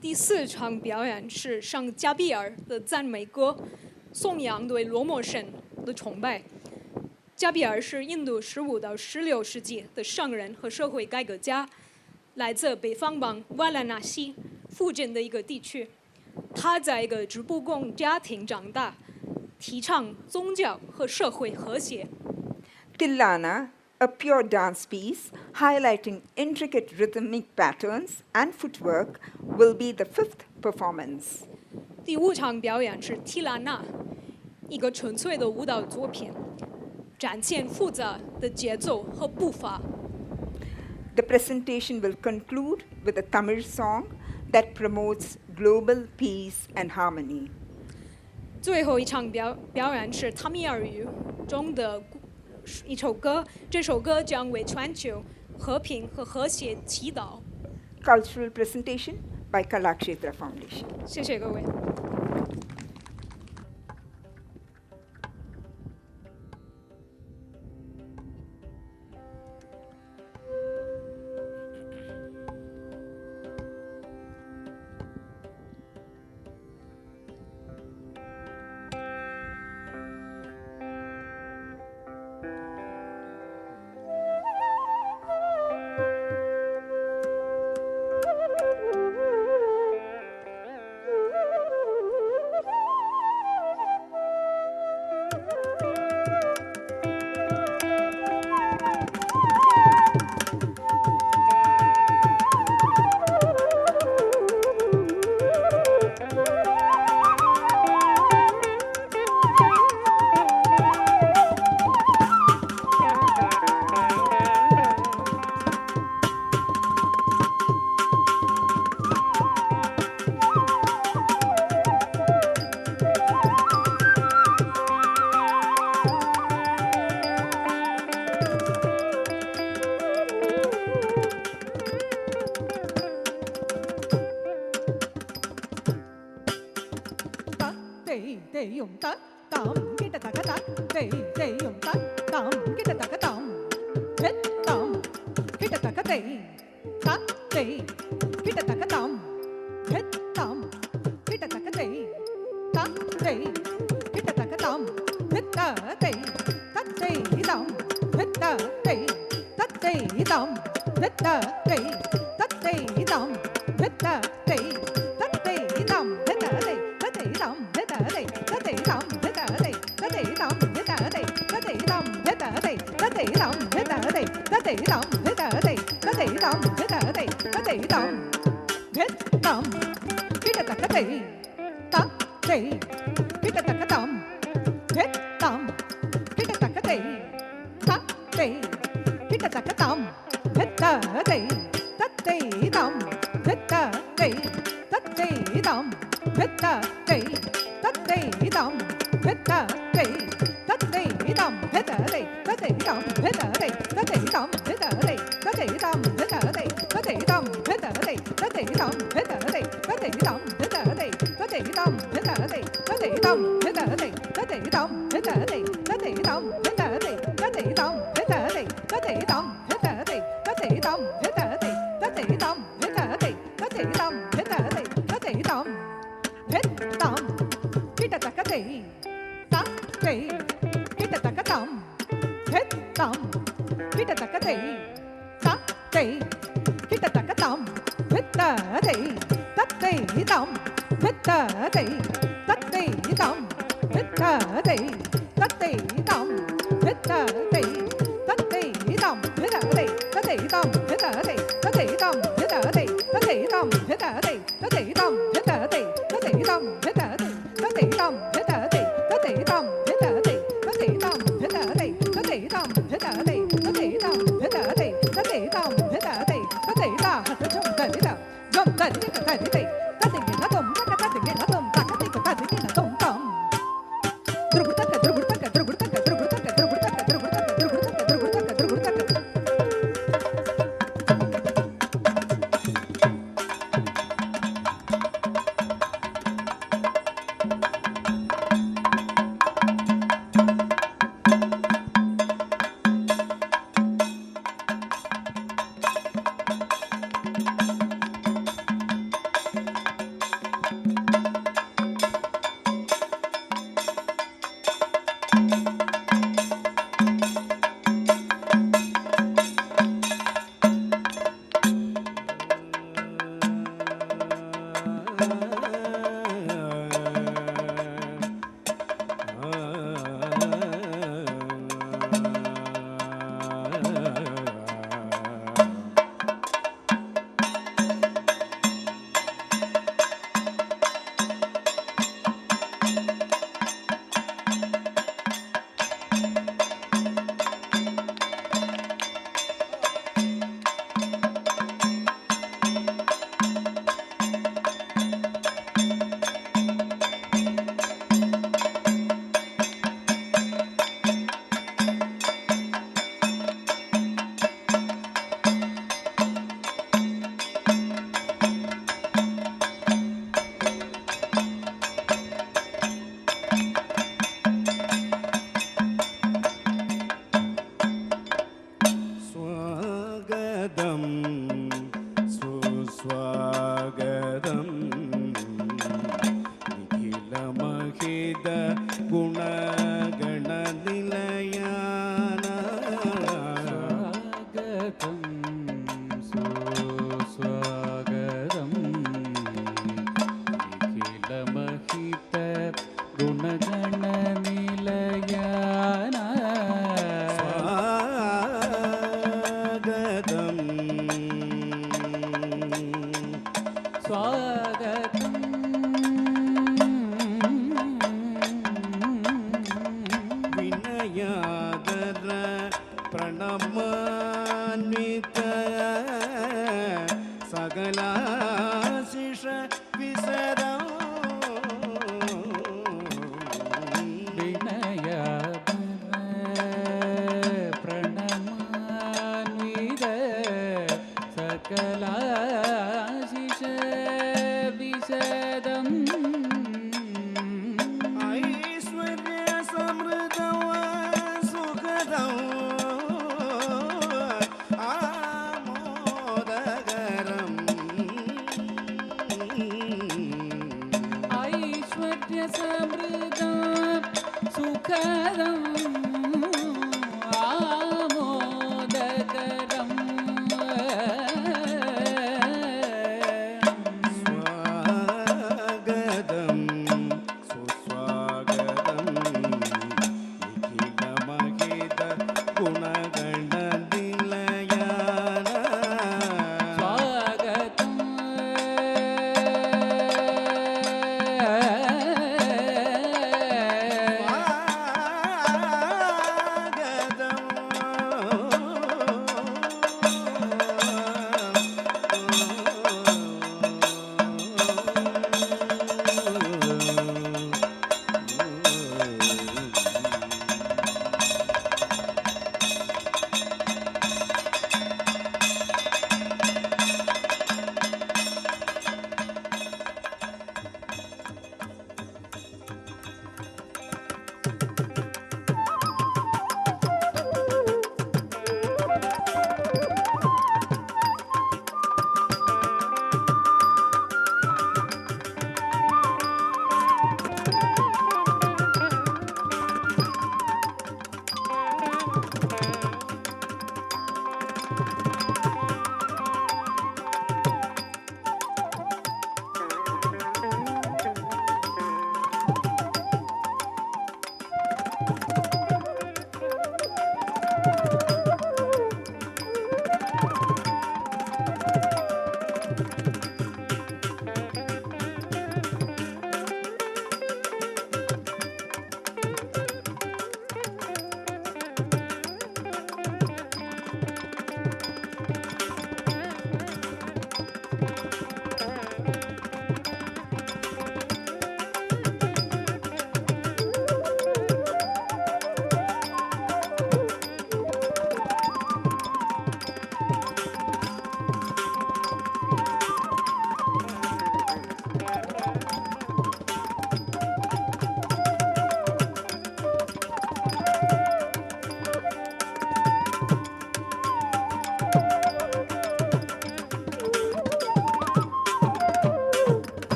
Speaker 6: 第四场表演是上加比尔的赞美歌，颂扬对罗摩神的崇拜。加比尔是印度15到16世纪的圣人和社会改革家，来自北方邦瓦拉纳西附近的一个地区。他在一个直布贡家庭长大，提倡宗教和社会和谐。
Speaker 5: Tillana, a pure dance piece highlighting intricate rhythmic patterns and footwork, will be the fifth performance.
Speaker 6: 第5场表演是 Tillana， 一个纯粹的舞蹈作品，展现复杂的节奏和步伐。
Speaker 5: The presentation will conclude with a Tamil song that promotes global peace and harmony.
Speaker 6: 最后一场表演是塔米尔语中的一首歌，这首歌将为全球和平和和谐祈祷。
Speaker 5: Cultural presentation by Kalakshetra Foundation.
Speaker 6: 谢谢各位。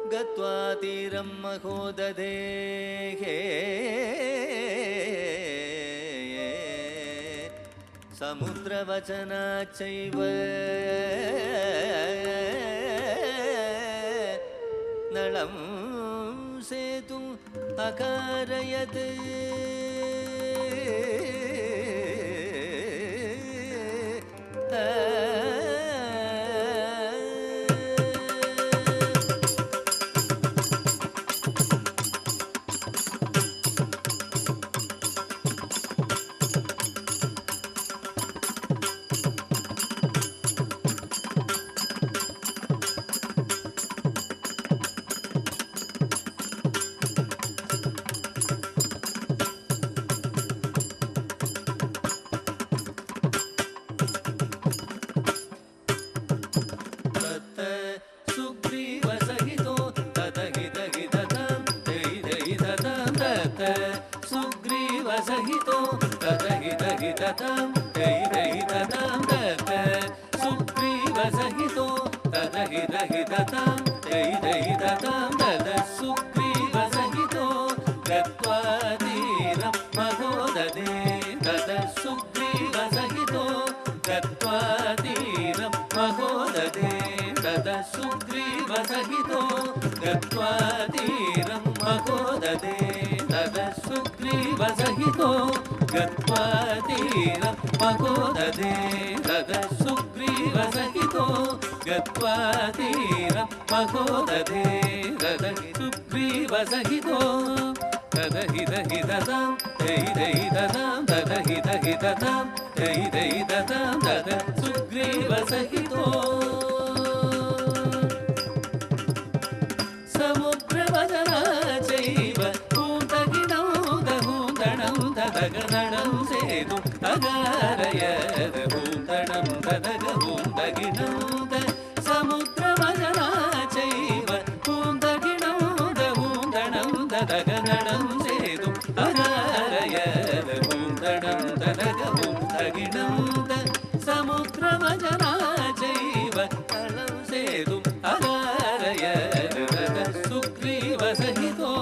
Speaker 7: गत्वातीरं महोदधेः समुद्रवचनाच्चैव नलं सेतुम् अकारयत् गत्वा तीरं महोदधे रथ सुग्रीवसहितो गत्वा तीरं महोदधे रथ सुग्रीवसहितो तदहितहिततां तैदैततां तदहितहिततां तैदैततां तद सुग्रीवसहितो समुद्रवदना चैव पूतगिनौ दहूतणं तदगणं सेतुं अगारयद पूतणं तदगहूतगिनौ समुद्रवदना चैव पूतगिनौ दहूतणं तदगणं सेतुं अगारयद पूतणं तदगहूतगिनौ समुद्रवदना चैव तलं सेतुं अगारयद सुग्रीवसहितो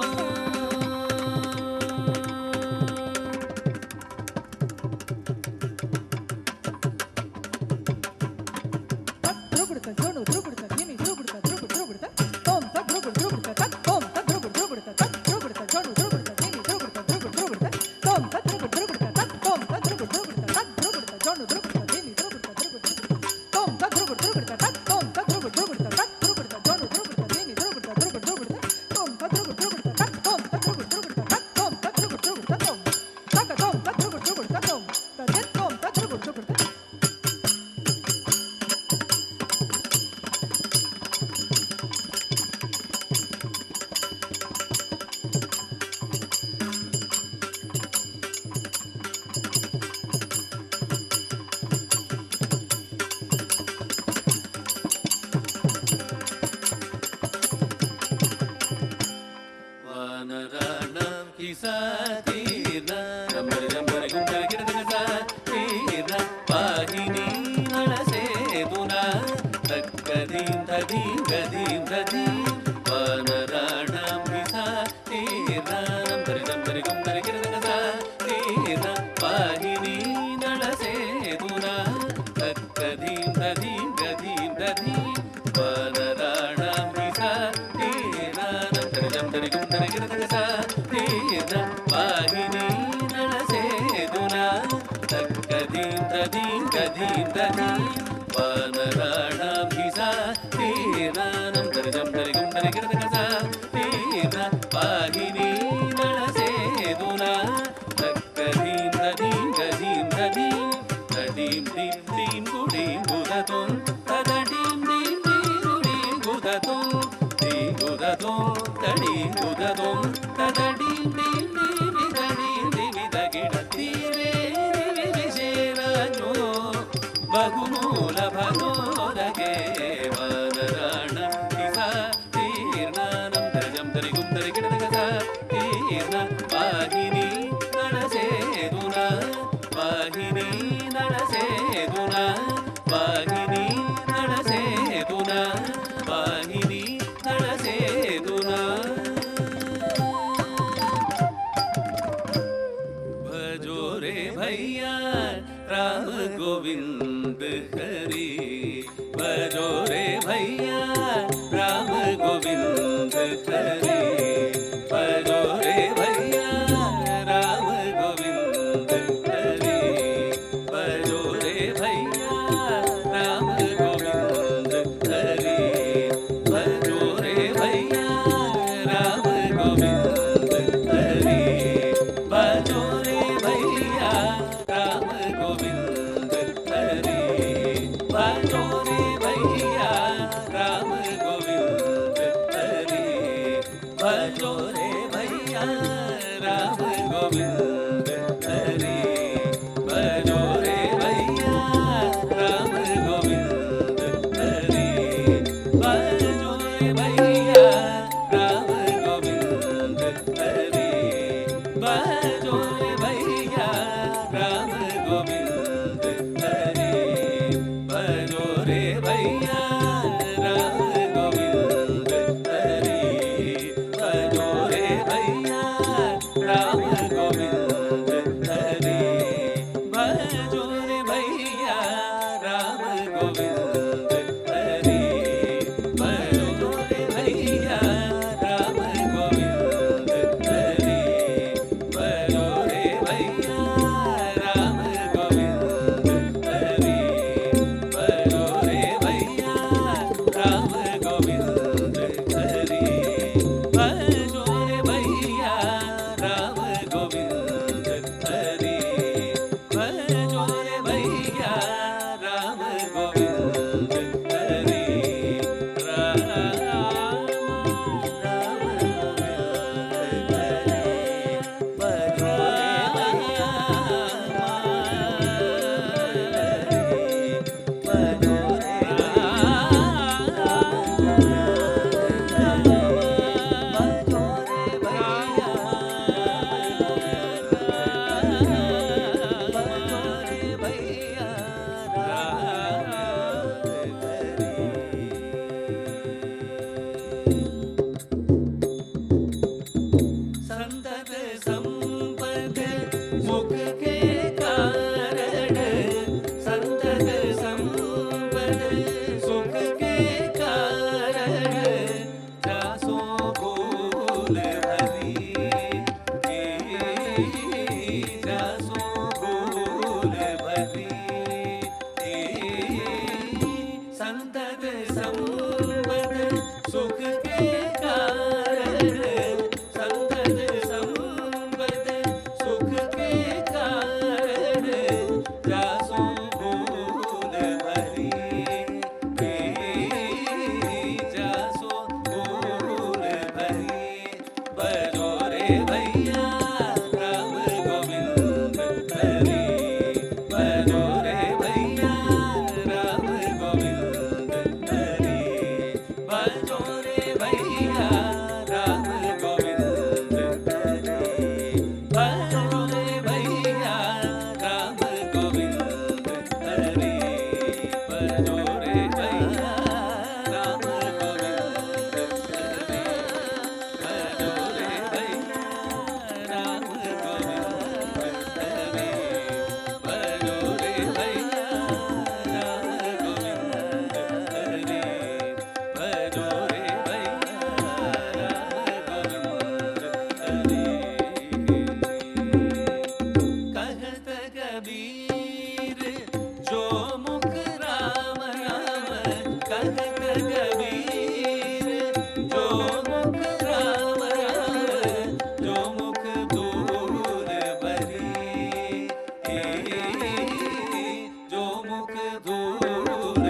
Speaker 7: भजो रे भैया राम गोविंद हरे।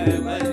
Speaker 7: Hare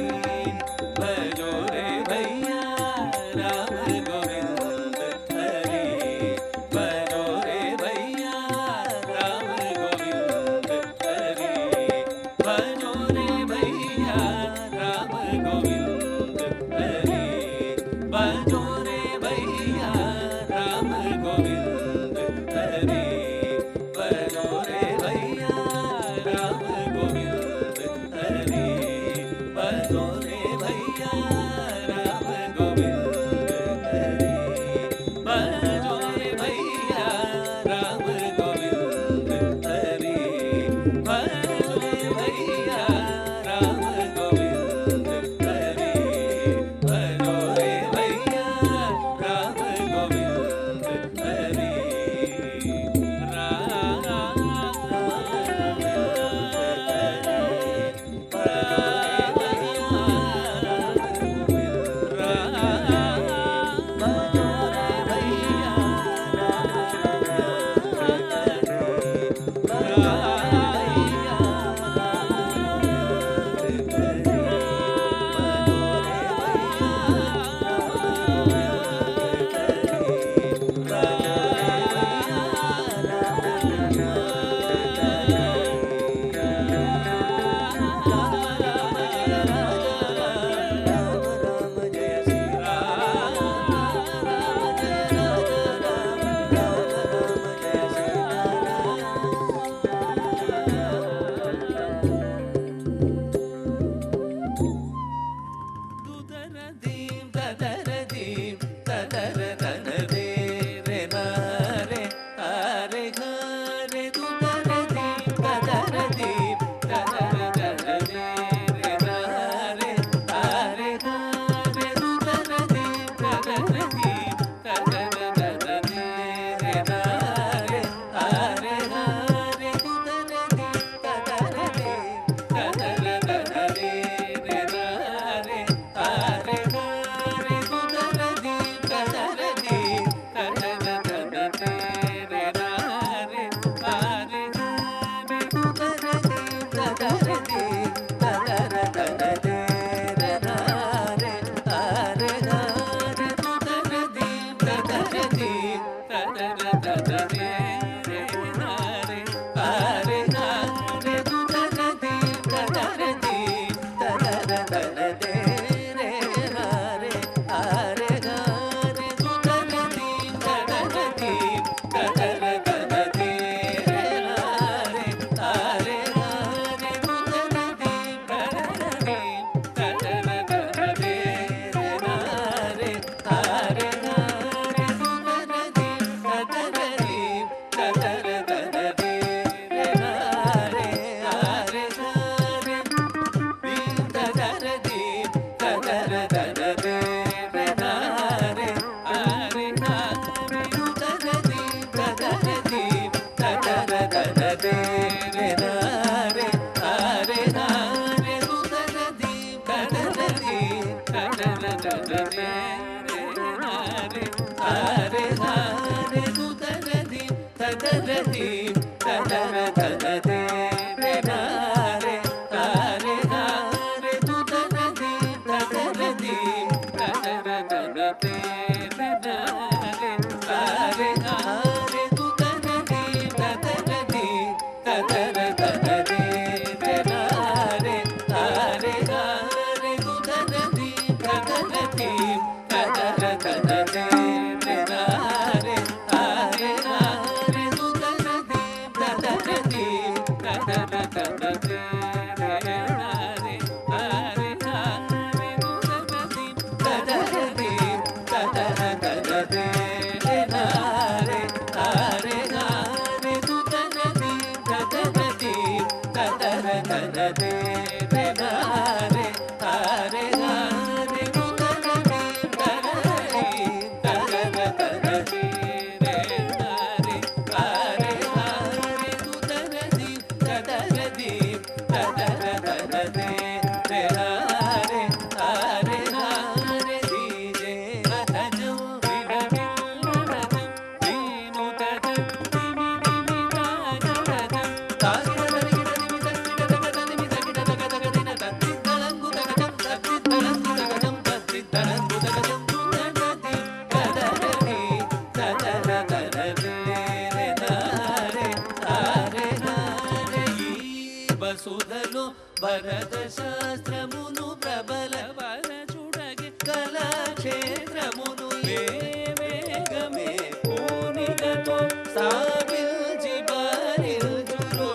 Speaker 7: భరత శాస్త్రమును ప్రబల వరచుడగే కళాక్షేత్రమును వేగమే పూనికతో స్థాపించి పరిల్చురూపిణి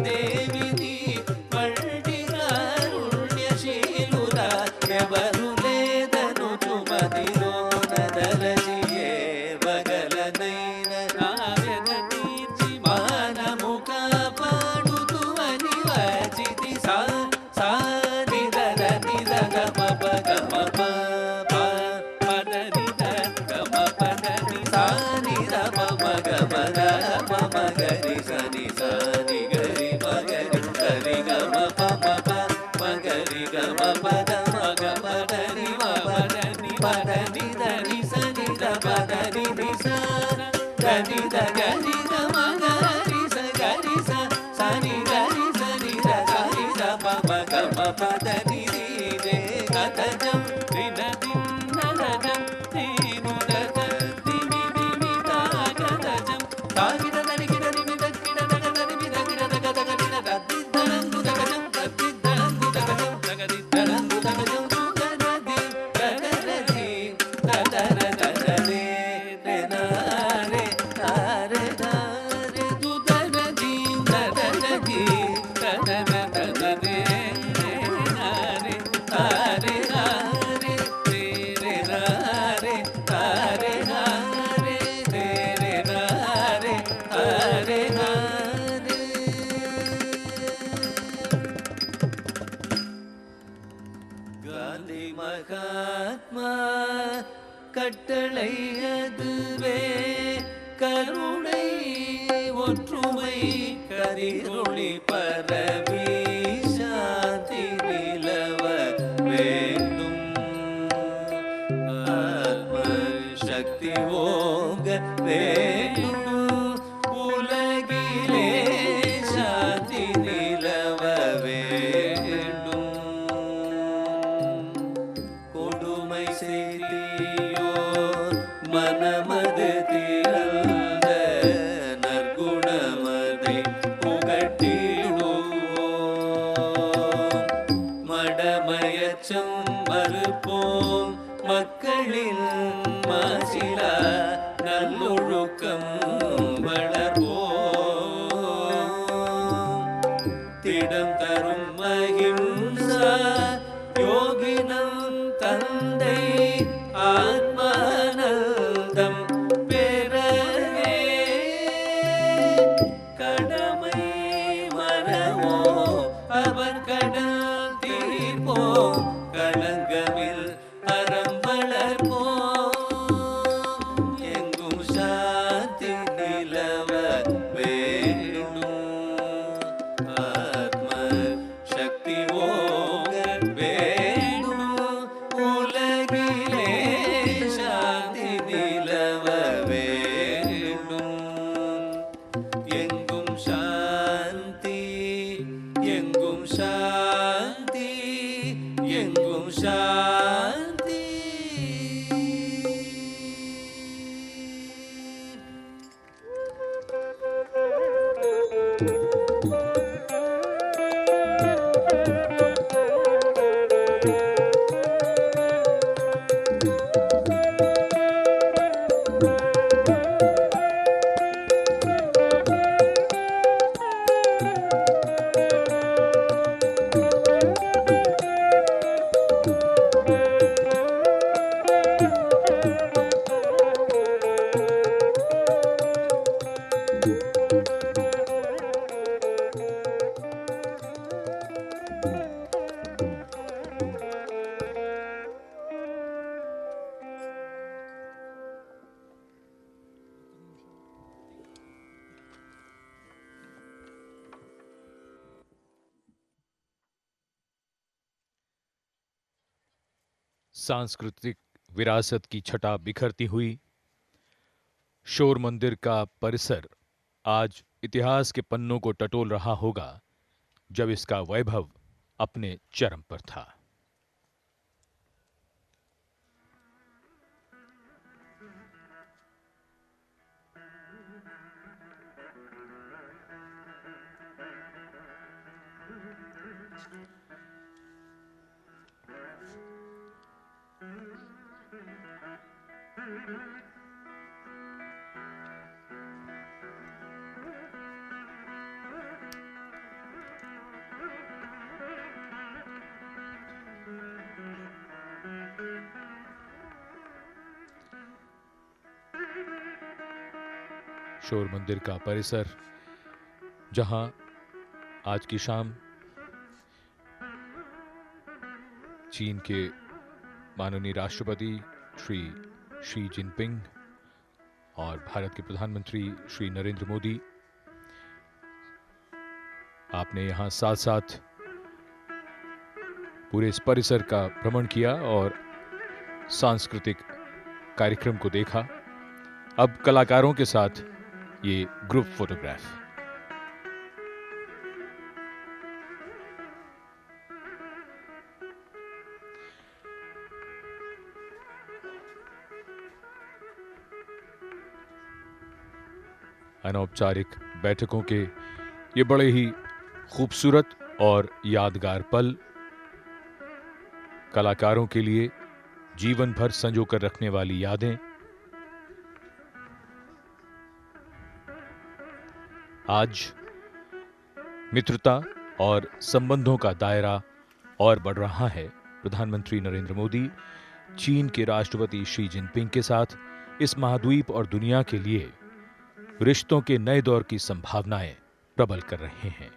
Speaker 7: దేవిని పల్టి కారుణ్యశీలురా ఎవరు లేదను చుమదిలో నదలసియే వగలనైన నావ్యత తీర్చి మానము కాపాడుతు అని వచితి సా నిదర నిదగ పప గమ పద నిద గమ పద ని సా నిద పమ గమ పమ గరి సని సాని గరి మగరి గరి గమ పమ మగరి గమ పద మగ పద ని పద ని పద ని దని సని ద పద ని ని సా గని ద గని ద మగరి స గరి స సని గరి సని ద గరి ద పమ గమ పద ని ని రే గతజం రిన దిన్న గజం తీను దత దిమి దిమి తా గతజం తాగిద దనికిడ దిమి దక్కిడ దగ దనిమి దగిడ దగ దగ దిన దద్ది దనంగు దగజం దద్ది దనంగు దగజం దగది దనంగు దగజం దగది దగరది దదర దదరే రే నారే తారే తారే దుదరది దదరది దదర దదరే రే నారే తారే నారే రే రే నారే తారే నారే రే రే నారే తారే నారే காந்தி மகாத்மா கட்டளை அதுவே கருணை ஒற்றுமை கரிருளி பரவி சாந்தி நிலவ வேண்டும் ஆத்ம சக்தி ஓங்க வேண்டும் உலகிலே சாந்தி நிலவ வேண்டும் கொடுமை செய்தியோர் மனமது திறந்த நற்குணமதை புகட்டிடுவோம் மடமயச்சம் மறுப்போம் மக்களின் மாசிலா நல்லொழுக்கம் வளர்ப்போம் திடம் தரும் மகிம்சா யோகினம் தந்தை ஆத்மானந்தம் பெறவே கடமை மறவோ அவர் கடல் தீர்ப்போம் களங்கமில் அறம் வளர்ப்போம் எங்கும் சாந்தி நிலவ வேண்டும் ஆத்ம சக்தி ஓங்க வேண்டும் உலகிலே சாந்தி நிலவ வேண்டும் எங்கும் சாந்தி எங்கும் சாந்தி எங்கும் சாந்தி
Speaker 4: सांस्कृतिक विरासत की छटा बिखरती हुई शोर मंदिर का परिसर आज इतिहास के पन्नों को टटोल रहा होगा जब इसका वैभव अपने चरम पर था। शोर मंदिर का परिसर, जहां आज की शाम चीन के माननीय राष्ट्रपति श्री शी जिनपिंग और भारत के प्रधानमंत्री श्री नरेंद्र मोदी, आपने यहां साथ साथ पूरे इस परिसर का भ्रमण किया और सांस्कृतिक कार्यक्रम को देखा। अब कलाकारों के साथ ये ग्रुप फोटोग्राफ। अनौपचारिक बैठकों के ये बड़े ही खूबसूरत और यादगार पल कलाकारों के लिए जीवन भर संजो कर रखने वाली यादें। आज मित्रता और संबंधों का दायरा और बढ़ रहा है। प्रधानमंत्री नरेंद्र मोदी चीन के राष्ट्रपति शी जिनपिंग के साथ इस महाद्वीप और दुनिया के लिए रिश्तों के नए दौर की संभावनाएं प्रबल कर रहे हैं।